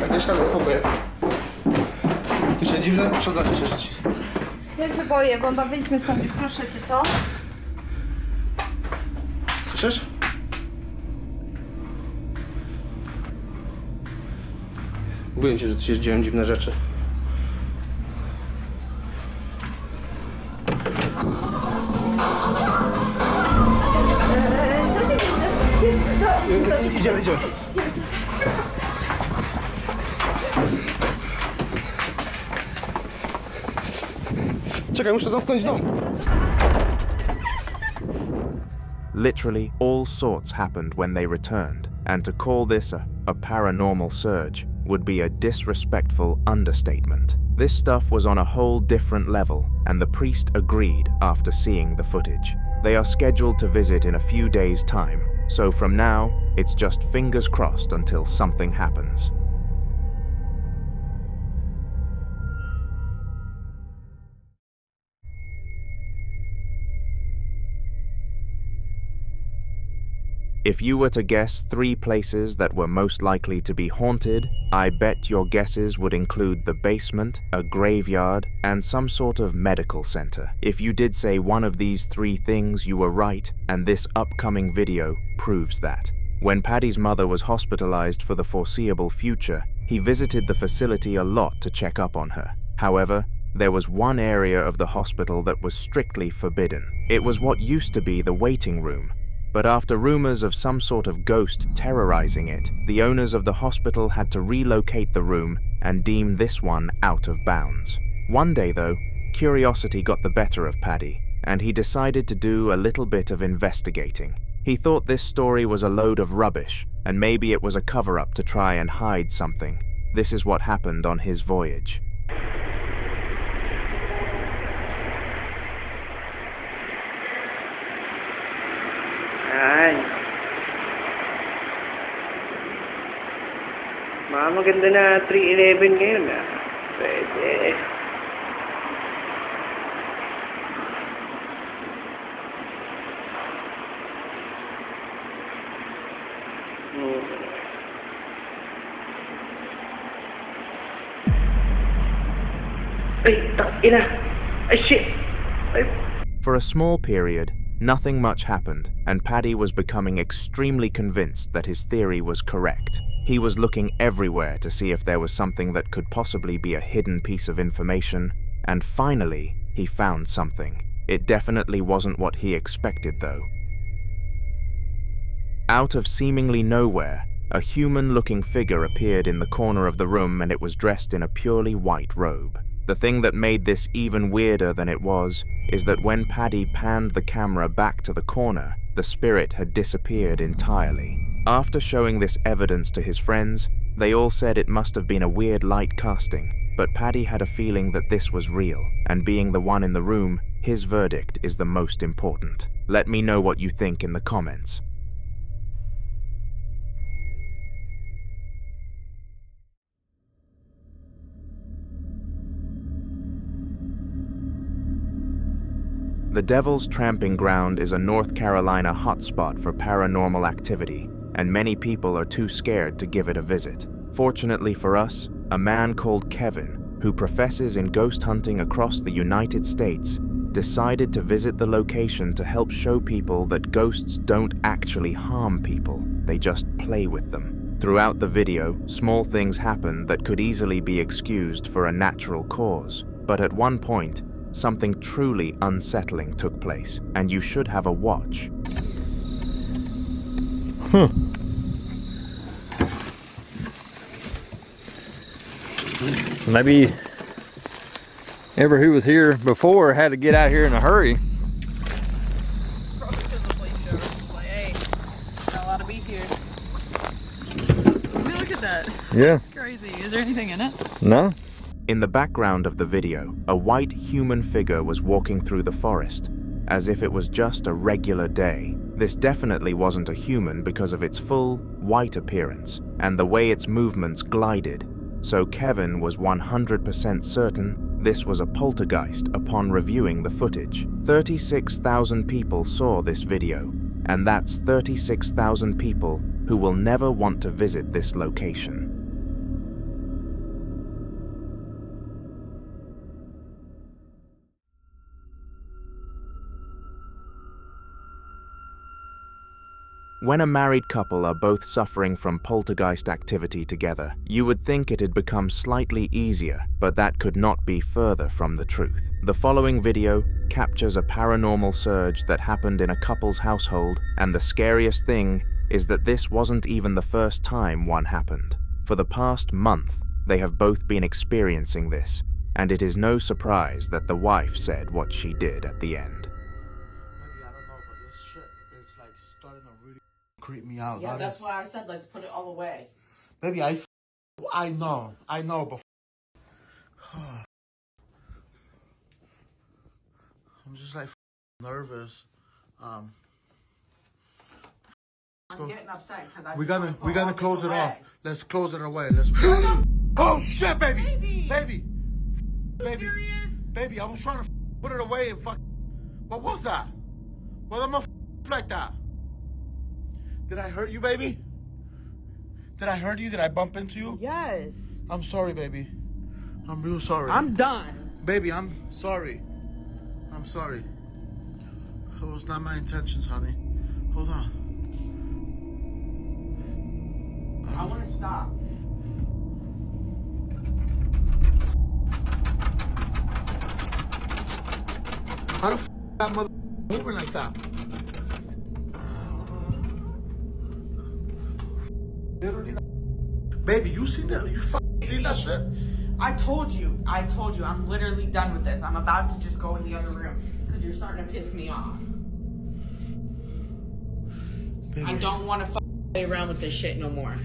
Agnieszka, zaspokoję. Tu się dziwne przodzacie życie. Ja się boję, bomba, wyjdźmy stąd już, proszę cię, co? Słyszysz? Mówiłem ci, że tu się dzieją dziwne rzeczy. Co się dzieje? Idziemy. Czekaj, muszę zamknąć dom. Literally, all sorts happened when they returned, and to call this a paranormal surge would be a disrespectful understatement. This stuff was on a whole different level, and the priest agreed after seeing the footage. They are scheduled to visit in a few days' time, so from now, it's just fingers crossed until something happens. If you were to guess 3 places that were most likely to be haunted, I bet your guesses would include the basement, a graveyard, and some sort of medical center. If you did say one of these 3 things, you were right, and this upcoming video proves that. When Paddy's mother was hospitalized for the foreseeable future, he visited the facility a lot to check up on her. However, there was one area of the hospital that was strictly forbidden. It was what used to be the waiting room. But after rumors of some sort of ghost terrorizing it, the owners of the hospital had to relocate the room and deem this one out of bounds. One day though, curiosity got the better of Paddy, and he decided to do a little bit of investigating. He thought this story was a load of rubbish, and maybe it was a cover-up to try and hide something. This is what happened on his voyage. Maganda na 311 ngayon ah. Pwede. For a small period, nothing much happened, and Paddy was becoming extremely convinced that his theory was correct. He was looking everywhere to see if there was something that could possibly be a hidden piece of information, and finally, he found something. It definitely wasn't what he expected, though. Out of seemingly nowhere, a human-looking figure appeared in the corner of the room, and it was dressed in a purely white robe. The thing that made this even weirder than it was is that when Paddy panned the camera back to the corner, the spirit had disappeared entirely. After showing this evidence to his friends, they all said it must have been a weird light casting, but Paddy had a feeling that this was real, and being the one in the room, his verdict is the most important. Let me know what you think in the comments. The Devil's Tramping Ground is a North Carolina hotspot for paranormal activity, and many people are too scared to give it a visit. Fortunately for us, a man called Kevin, who professes in ghost hunting across the United States, decided to visit the location to help show people that ghosts don't actually harm people, they just play with them. Throughout the video, small things happen that could easily be excused for a natural cause, but at one point, something truly unsettling took place, and you should have a watch. Maybe ever who was here before had to get out here in a hurry. Probably because the police showed up. Like, hey, not allowed to be here. I mean, look at that. Yeah. It's crazy. Is there anything in it? No. In the background of the video, a white human figure was walking through the forest, as if it was just a regular day. This definitely wasn't a human because of its full, white appearance, and the way its movements glided, so Kevin was 100% certain this was a poltergeist upon reviewing the footage. 36,000 people saw this video, and that's 36,000 people who will never want to visit this location. When a married couple are both suffering from poltergeist activity together, you would think it had become slightly easier, but that could not be further from the truth. The following video captures a paranormal surge that happened in a couple's household, and the scariest thing is that this wasn't even the first time one happened. For the past month, they have both been experiencing this, and it is no surprise that the wife said what she did at the end. Creep me out. Yeah, that's why I said let's put it all away. Baby, I know, but I'm just like nervous. I'm getting upset because we're gonna close it off. Let's close it away. Let's. Oh shit, baby, baby. I was trying to put it away and fuck. What was that? What am I like that? Did I hurt you, baby? Did I hurt you? Did I bump into you? Yes. I'm sorry, baby. I'm real sorry. I'm done. Baby, I'm sorry. I'm sorry. It was not my intentions, honey. Hold on. I want to stop. How the f that mother moving like that? Baby, you seen that? You seen that shit? I told you. I'm literally done with this. I'm about to just go in the other room because you're starting to piss me off. Baby. I don't want to play around with this shit no more.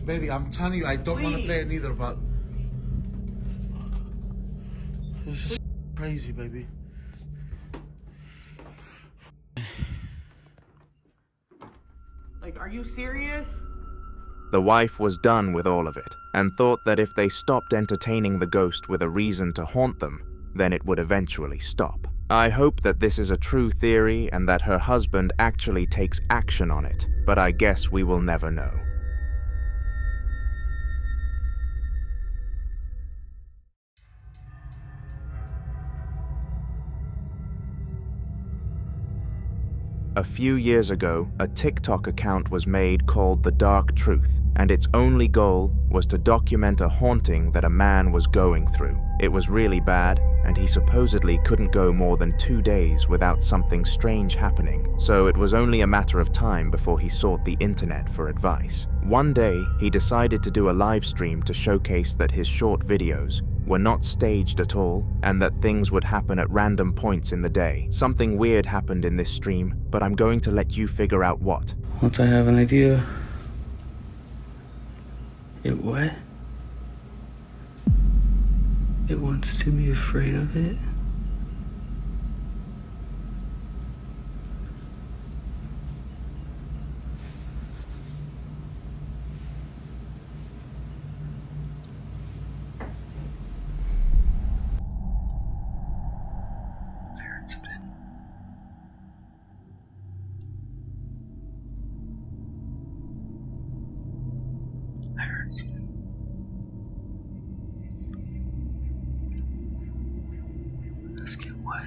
Baby, I'm telling you, I don't want to play it neither, but it's just crazy, baby. Like, are you serious? The wife was done with all of it and thought that if they stopped entertaining the ghost with a reason to haunt them, then it would eventually stop. I hope that this is a true theory and that her husband actually takes action on it, but I guess we will never know. A few years ago, a TikTok account was made called The Dark Truth, and its only goal was to document a haunting that a man was going through. It was really bad, and he supposedly couldn't go more than 2 days without something strange happening, so it was only a matter of time before he sought the internet for advice. One day, he decided to do a live stream to showcase that his short videos were not staged at all, and that things would happen at random points in the day. Something weird happened in this stream, but I'm going to let you figure out what. Once I have an idea, it what? It wants to be afraid of it. Let's get what?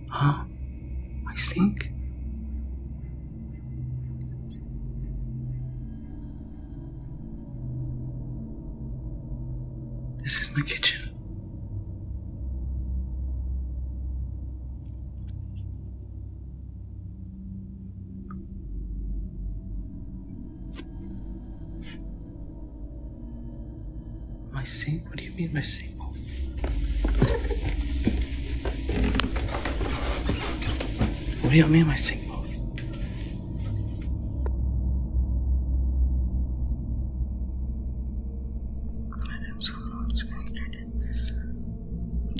Huh? My sink? This is my kitchen. My sink? What do you mean my sink? What do you mean my sink?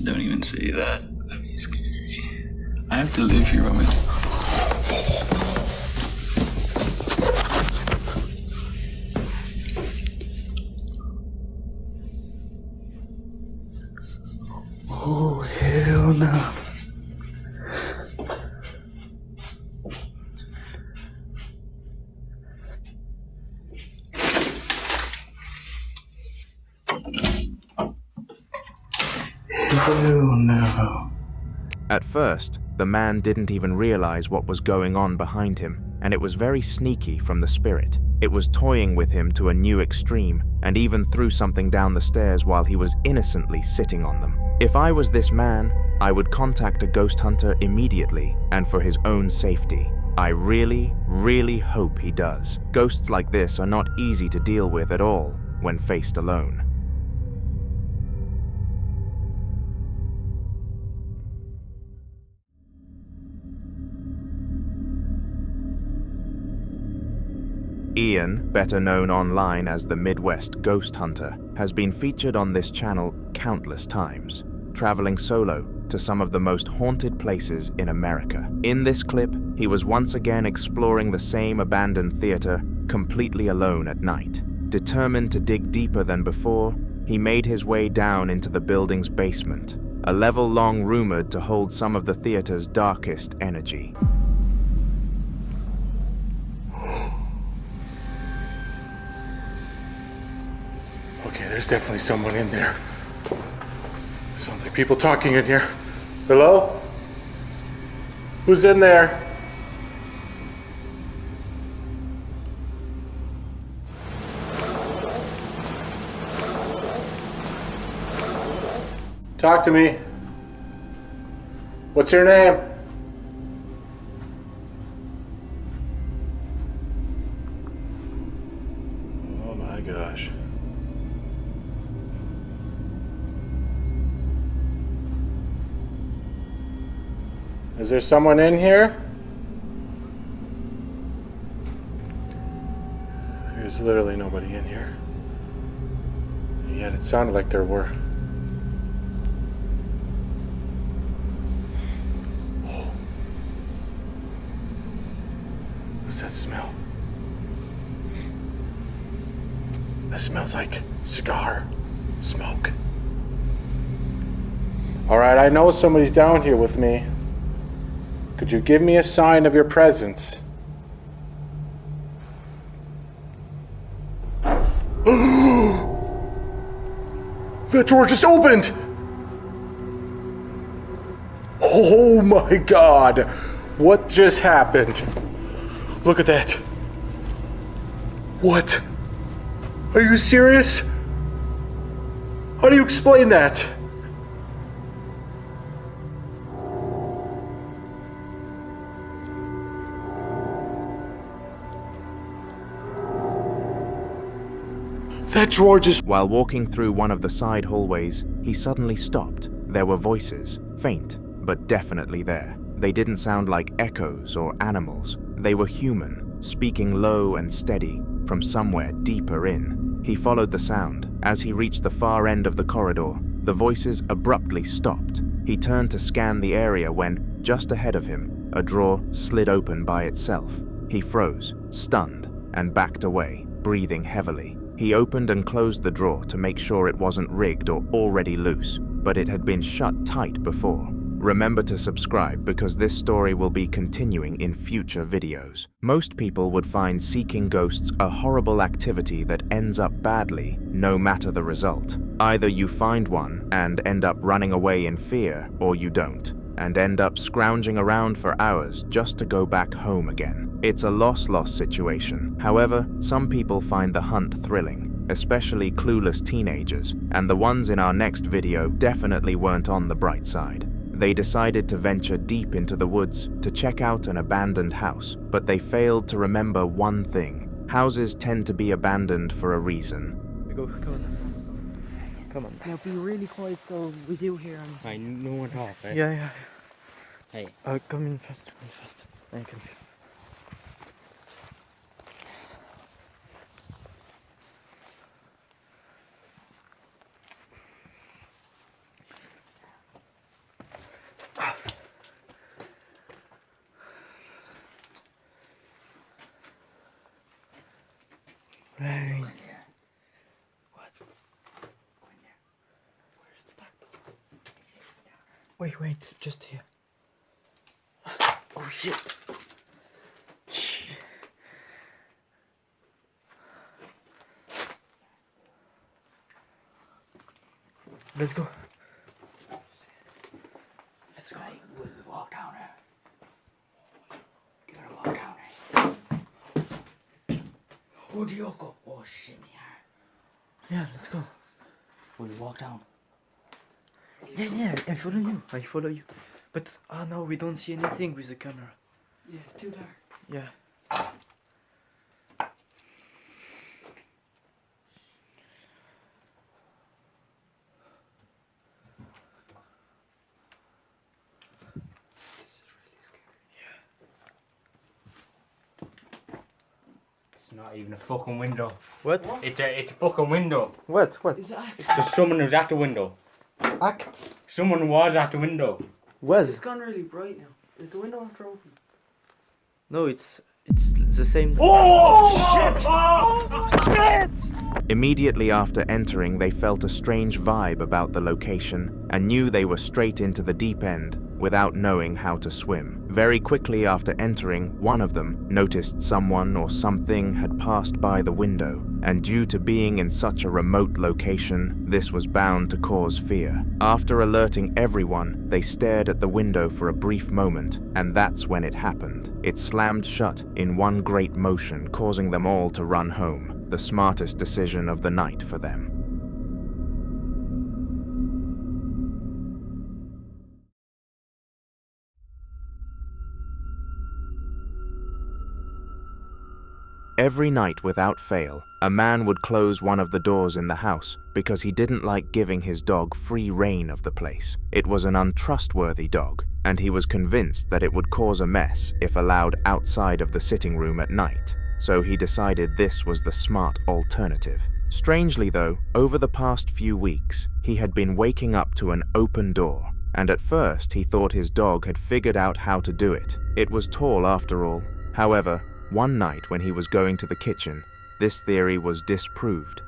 Don't even say that. That'd be scary. I have to live here by myself. Oh, hell no. Hell no. At first, the man didn't even realize what was going on behind him, and it was very sneaky from the spirit. It was toying with him to a new extreme, and even threw something down the stairs while he was innocently sitting on them. If I was this man, I would contact a ghost hunter immediately and for his own safety. I really, really hope he does. Ghosts like this are not easy to deal with at all when faced alone. Ian, better known online as the Midwest Ghost Hunter, has been featured on this channel countless times, traveling solo to some of the most haunted places in America. In this clip, he was once again exploring the same abandoned theater completely alone at night. Determined to dig deeper than before, he made his way down into the building's basement, a level long rumored to hold some of the theater's darkest energy. Okay, there's definitely someone in there. Sounds like people talking in here. Hello? Who's in there? Talk to me. What's your name? Oh my gosh. Is there someone in here? There's literally nobody in here. Yet it sounded like there were. What's that smell? That smells like cigar smoke. Alright, I know somebody's down here with me. Could you give me a sign of your presence? That door just opened! Oh my god! What just happened? Look at that. What? Are you serious? How do you explain that? That drawer just... While walking through one of the side hallways, he suddenly stopped. There were voices, faint, but definitely there. They didn't sound like echoes or animals. They were human, speaking low and steady from somewhere deeper in. He followed the sound. As he reached the far end of the corridor, the voices abruptly stopped. He turned to scan the area when, just ahead of him, a drawer slid open by itself. He froze, stunned, and backed away, breathing heavily. He opened and closed the drawer to make sure it wasn't rigged or already loose, but it had been shut tight before. Remember to subscribe because this story will be continuing in future videos. Most people would find seeking ghosts a horrible activity that ends up badly, no matter the result. Either you find one and end up running away in fear, or you don't, and end up scrounging around for hours just to go back home again. It's a loss-loss situation. However, some people find the hunt thrilling, especially clueless teenagers, and the ones in our next video definitely weren't on the bright side. They decided to venture deep into the woods to check out an abandoned house, but they failed to remember one thing. Houses tend to be abandoned for a reason. Come on. Come on. Now be really quiet so we do hear him. No one talk, right? Yeah. Hey. Come in faster, I can feel. Right. What? Go in there. Where's the back door? Wait, just here. Oh shit. Let's go. Let's go. We'll walk down there. Gotta walk down there. Oh, Dioko. Oh, shit, me hard. Yeah, let's go. We'll walk down. Yeah, I follow you. But, oh no, we don't see anything with the camera. Yeah, it's too dark. Yeah. It's not even a fucking window. What? It's a fucking window. What? There's someone who's at the window. Act. Someone was at the window. Was? It's gone really bright now. Is the window after open? No, it's the same. Oh shit! Oh shit! Immediately after entering, they felt a strange vibe about the location and knew they were straight into the deep end without knowing how to swim. Very quickly after entering, one of them noticed someone or something had passed by the window, and due to being in such a remote location, this was bound to cause fear. After alerting everyone, they stared at the window for a brief moment, and that's when it happened. It slammed shut in one great motion, causing them all to run home, the smartest decision of the night for them. Every night without fail, a man would close one of the doors in the house because he didn't like giving his dog free rein of the place. It was an untrustworthy dog, and he was convinced that it would cause a mess if allowed outside of the sitting room at night. So he decided this was the smart alternative. Strangely though, over the past few weeks, he had been waking up to an open door, and at first he thought his dog had figured out how to do it. It was tall after all. However, One night when he was going to the kitchen, this theory was disproved.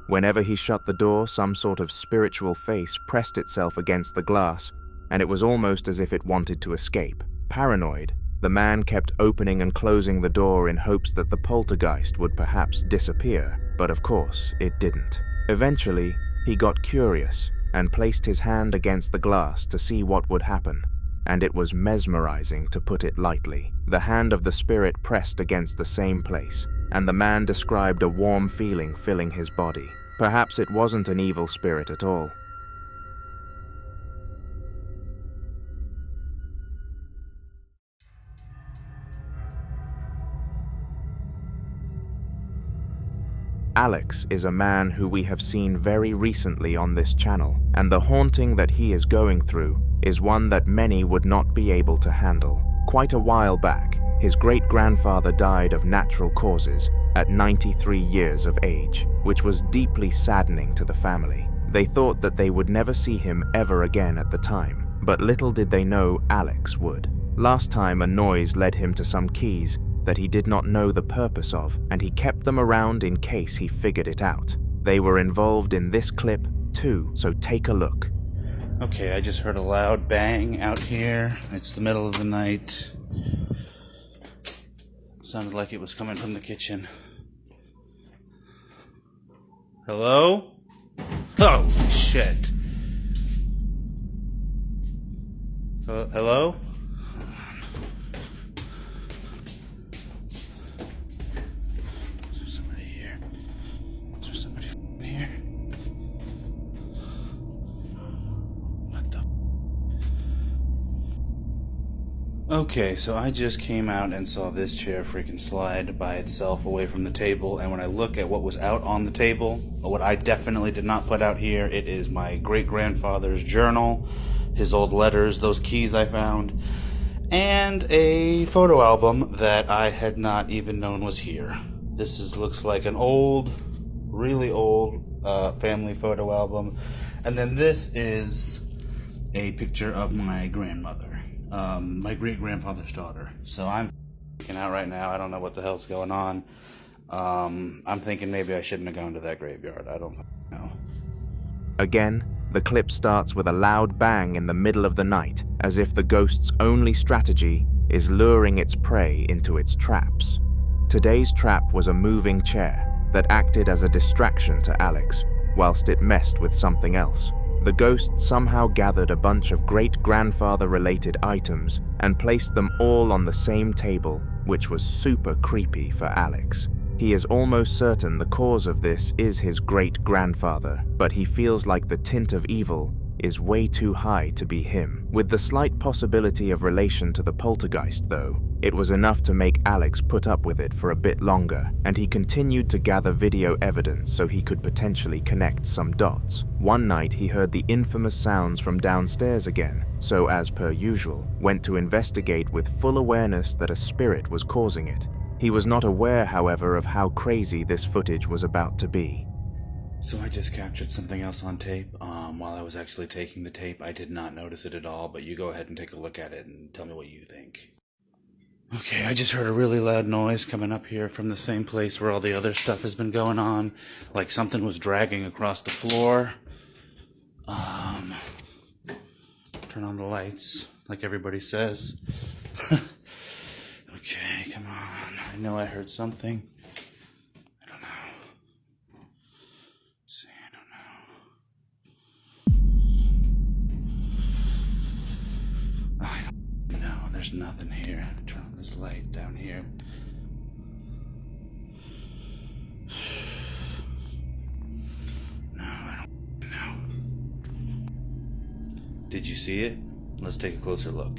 Whenever he shut the door, some sort of spiritual face pressed itself against the glass, and it was almost as if it wanted to escape. Paranoid, the man kept opening and closing the door in hopes that the poltergeist would perhaps disappear, but of course it didn't. Eventually, he got curious and placed his hand against the glass to see what would happen, and it was mesmerizing, to put it lightly. The hand of the spirit pressed against the same place, and the man described a warm feeling filling his body. Perhaps it wasn't an evil spirit at all. Alex is a man who we have seen very recently on this channel, and the haunting that he is going through is one that many would not be able to handle. Quite a while back, his great-grandfather died of natural causes at 93 years of age, which was deeply saddening to the family. They thought that they would never see him ever again at the time, but little did they know Alex would. Last time, a noise led him to some keys that he did not know the purpose of, and he kept them around in case he figured it out. They were involved in this clip too, so take a look. Okay, I just heard a loud bang out here. It's the middle of the night. Sounded like it was coming from the kitchen. Hello? Oh, shit. Hello? Is there somebody here? Is there somebody here? What the? Okay, so I just came out and saw this chair freaking slide by itself away from the table, and when I look at what was out on the table, or what I definitely did not put out here, it is my great-grandfather's journal, his old letters, those keys I found, and a photo album that I had not even known was here. This looks like an old, really old family photo album, and then this is a picture of my grandmother. My great-grandfather's daughter. So I'm freaking out right now. I don't know what the hell's going on. I'm thinking maybe I shouldn't have gone to that graveyard. I don't know. Again, the clip starts with a loud bang in the middle of the night, as if the ghost's only strategy is luring its prey into its traps. Today's trap was a moving chair that acted as a distraction to Alex, whilst it messed with something else. The ghost somehow gathered a bunch of great-grandfather-related items and placed them all on the same table, which was super creepy for Alex. He is almost certain the cause of this is his great-grandfather, but he feels like the tint of evil is way too high to be him. With the slight possibility of relation to the poltergeist, though, It was enough to make Alex put up with it for a bit longer, and he continued to gather video evidence so he could potentially connect some dots. One night he heard the infamous sounds from downstairs again, so as per usual, went to investigate with full awareness that a spirit was causing it. He was not aware, however, of how crazy this footage was about to be. So I just captured something else on tape. While I was actually taking the tape, I did not notice it at all, but you go ahead and take a look at it and tell me what you think. Okay, I just heard a really loud noise coming up here from the same place where all the other stuff has been going on. Like something was dragging across the floor. Turn on the lights, like everybody says. Okay, come on. I know I heard something. I don't know. Let's see, I don't know. I don't know. There's nothing here. Turn on this light down here. No, I don't know. Did you see it? Let's take a closer look.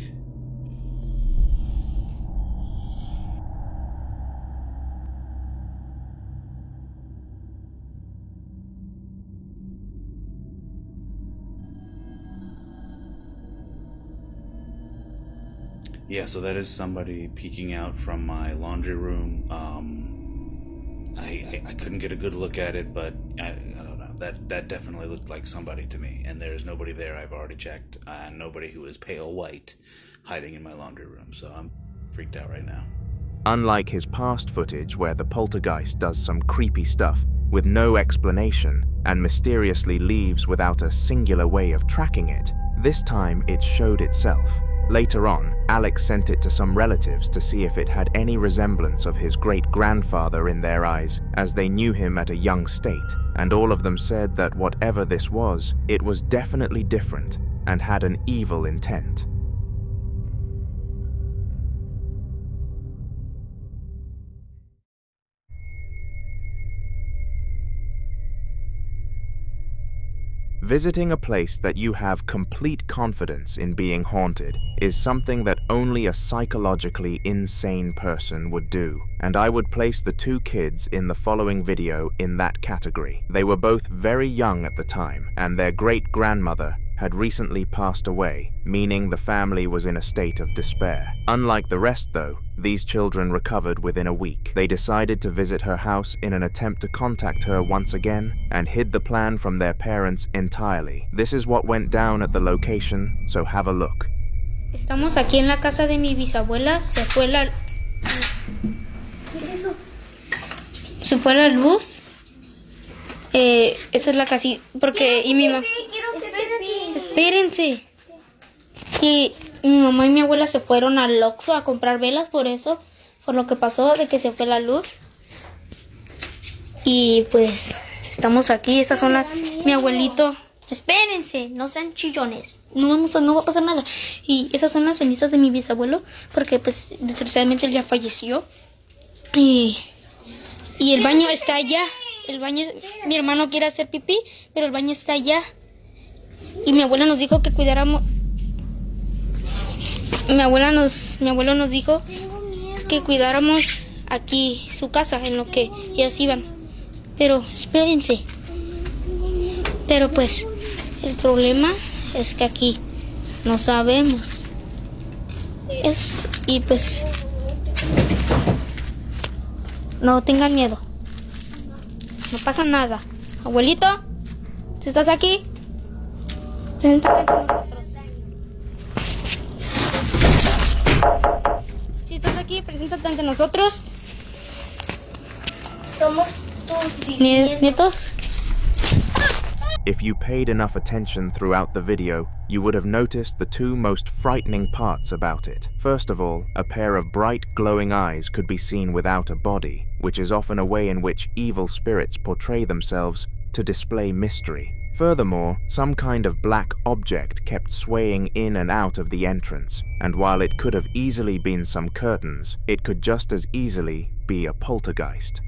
Yeah, so that is somebody peeking out from my laundry room. I couldn't get a good look at it, but I don't know. That definitely looked like somebody to me. And there's nobody there. I've already checked. Nobody who is pale white hiding in my laundry room. So I'm freaked out right now. Unlike his past footage where the poltergeist does some creepy stuff with no explanation and mysteriously leaves without a singular way of tracking it, this time it showed itself. Later on, Alex sent it to some relatives to see if it had any resemblance of his great-grandfather in their eyes, as they knew him at a young state, and all of them said that whatever this was, it was definitely different and had an evil intent. Visiting a place that you have complete confidence in being haunted is something that only a psychologically insane person would do, and I would place the two kids in the following video in that category. They were both very young at the time, and their great-grandmother had recently passed away, meaning the family was in a state of despair. Unlike the rest, though, these children recovered within a week. They decided to visit her house in an attempt to contact her once again and hid the plan from their parents entirely. This is what went down at the location, so have a look. Estamos aquí en la casa de mi bisabuela. Se fue la... ¿Qué es eso? Se fue la luz. Esta es la casita, porque... Y mi mamá... Espérense. Y mi mamá y mi abuela se fueron al Oxxo a comprar velas por eso, por lo que pasó de que se fue la luz. Y pues estamos aquí, estas son las... Mi abuelito... Espérense, no sean chillones. No va a pasar nada. Y esas son las cenizas de mi bisabuelo, porque pues desgraciadamente él ya falleció. Y el baño está allá. El baño, mi hermano quiere hacer pipí, pero el baño está allá. Y mi abuela nos dijo que cuidáramos. Mi abuelo nos dijo que cuidáramos aquí su casa, en lo que ellas iban. Pero espérense. Pero pues el problema es que aquí no sabemos. Y pues no tengan miedo. No pasa nada. Abuelito, ¿si estás aquí? Preséntate con nosotros. Si estás aquí, preséntate ante nosotros. Somos tus nietos. If you paid enough attention throughout the video, you would have noticed the two most frightening parts about it. First of all, a pair of bright, glowing eyes could be seen without a body, which is often a way in which evil spirits portray themselves to display mystery. Furthermore, some kind of black object kept swaying in and out of the entrance, and while it could have easily been some curtains, it could just as easily be a poltergeist.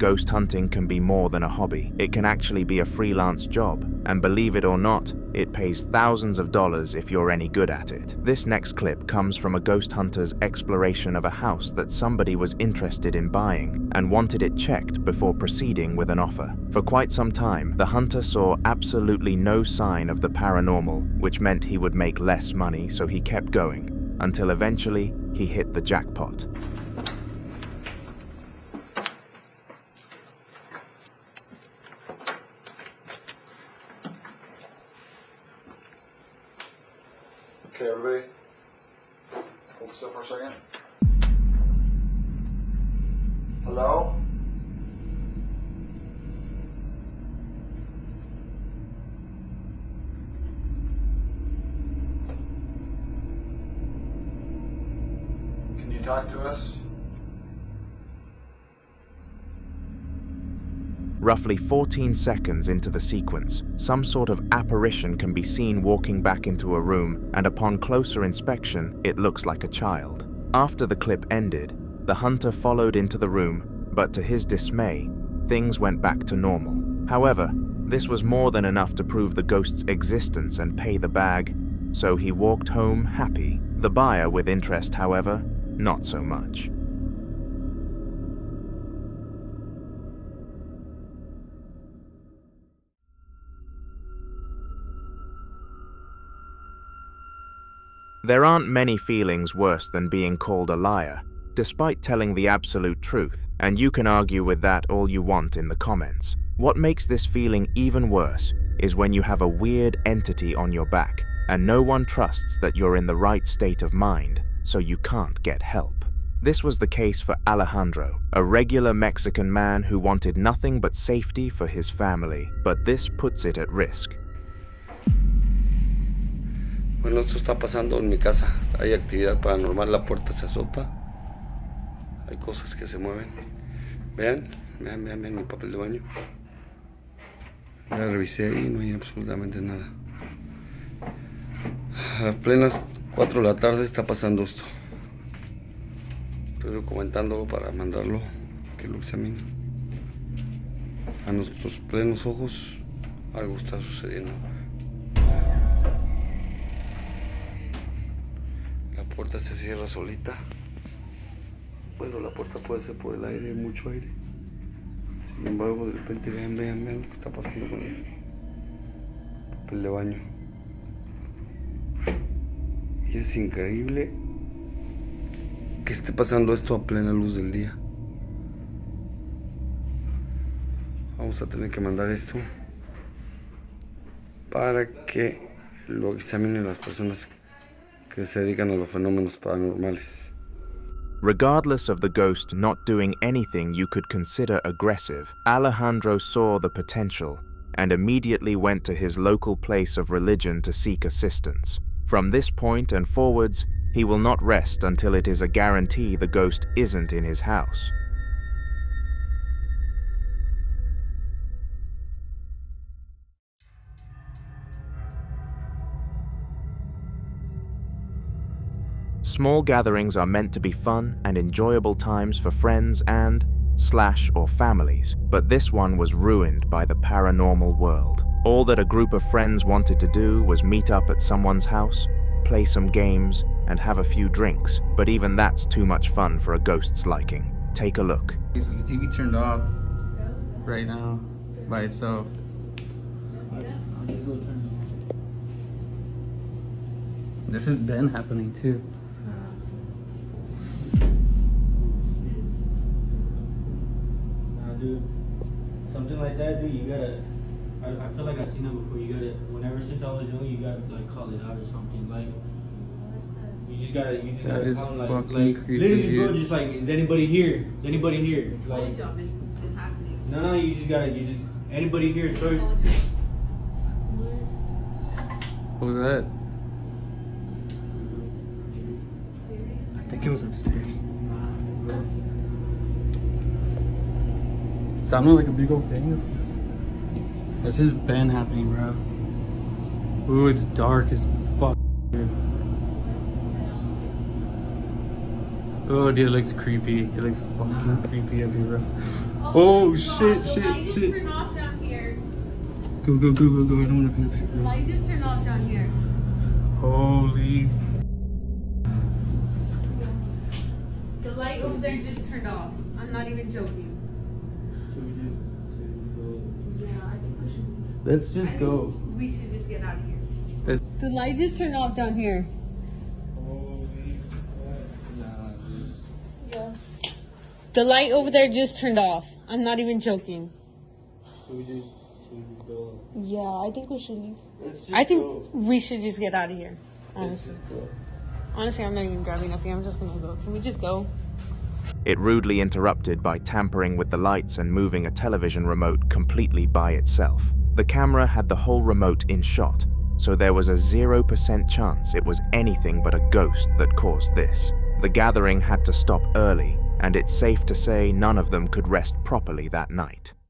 ghost hunting can be more than a hobby. It can actually be a freelance job, and believe it or not, it pays thousands of dollars if you're any good at it. This next clip comes from a ghost hunter's exploration of a house that somebody was interested in buying and wanted it checked before proceeding with an offer. For quite some time, the hunter saw absolutely no sign of the paranormal, which meant he would make less money, so he kept going, until eventually he hit the jackpot. Okay, everybody, hold still for a second. Hello? Can you talk to us? Roughly 14 seconds into the sequence, some sort of apparition can be seen walking back into a room, and upon closer inspection, it looks like a child. After the clip ended, the hunter followed into the room, but to his dismay, things went back to normal. However, this was more than enough to prove the ghost's existence and pay the bag, so he walked home happy. The buyer with interest, however, not so much. There aren't many feelings worse than being called a liar, despite telling the absolute truth, and you can argue with that all you want in the comments. What makes this feeling even worse is when you have a weird entity on your back, and no one trusts that you're in the right state of mind, so you can't get help. This was the case for Alejandro, a regular Mexican man who wanted nothing but safety for his family, but this puts it at risk. Bueno, esto está pasando en mi casa. Hay actividad paranormal, la puerta se azota. Hay cosas que se mueven. Vean mi papel de baño. Ya revisé y no hay absolutamente nada. A las plenas 4 de la tarde está pasando esto. Estoy documentándolo para mandarlo, que lo examine. A nuestros plenos ojos algo está sucediendo. La puerta se cierra solita. Bueno, la puerta puede ser por el aire, mucho aire. Sin embargo, de repente vean lo que está pasando con el papel de baño. Y es increíble que esté pasando esto a plena luz del día. Vamos a tener que mandar esto para que lo examinen las personas que se dedican a los fenómenos paranormales. Regardless of the ghost not doing anything you could consider aggressive, Alejandro saw the potential and immediately went to his local place of religion to seek assistance. From this point and forwards, he will not rest until it is a guarantee the ghost isn't in his house. Small gatherings are meant to be fun and enjoyable times for friends and/or families, but this one was ruined by the paranormal world. All that a group of friends wanted to do was meet up at someone's house, play some games, and have a few drinks, but even that's too much fun for a ghost's liking. Take a look. So the TV turned off right now by itself. This has been happening too. Dude, something like that, dude, you gotta, I feel like I've seen that before. You gotta, whenever since I was young, you gotta like call it out or something. Like, you just gotta call it, like literally, bro, just like, is anybody here? Is anybody here? It's like, no, you just anybody here, sorry. What was that? I think it was upstairs. Sounded like a big old bang. This has been happening, bro. Ooh, it's dark as fuck, dude. Oh, dude, it looks creepy. It looks fucking creepy up here, bro. Oh, shit. Turn off down here. Go. I don't want to come back, The bro. light just turned off down here. Holy. The light over there just turned off. I'm not even joking. Yeah, I think we should. Let's just go. We should just get out of here. The light just turned off down here. Yeah. The light over there just turned off. I'm not even joking. Should we just go? Yeah, I think we should leave. Let's I think go. we should just get out of here. Let's Honestly. just go. Honestly, I'm not even grabbing nothing. I'm just gonna go. Can we just go? It rudely interrupted by tampering with the lights and moving a television remote completely by itself. The camera had the whole remote in shot, so there was a 0% chance it was anything but a ghost that caused this. The gathering had to stop early, and it's safe to say none of them could rest properly that night.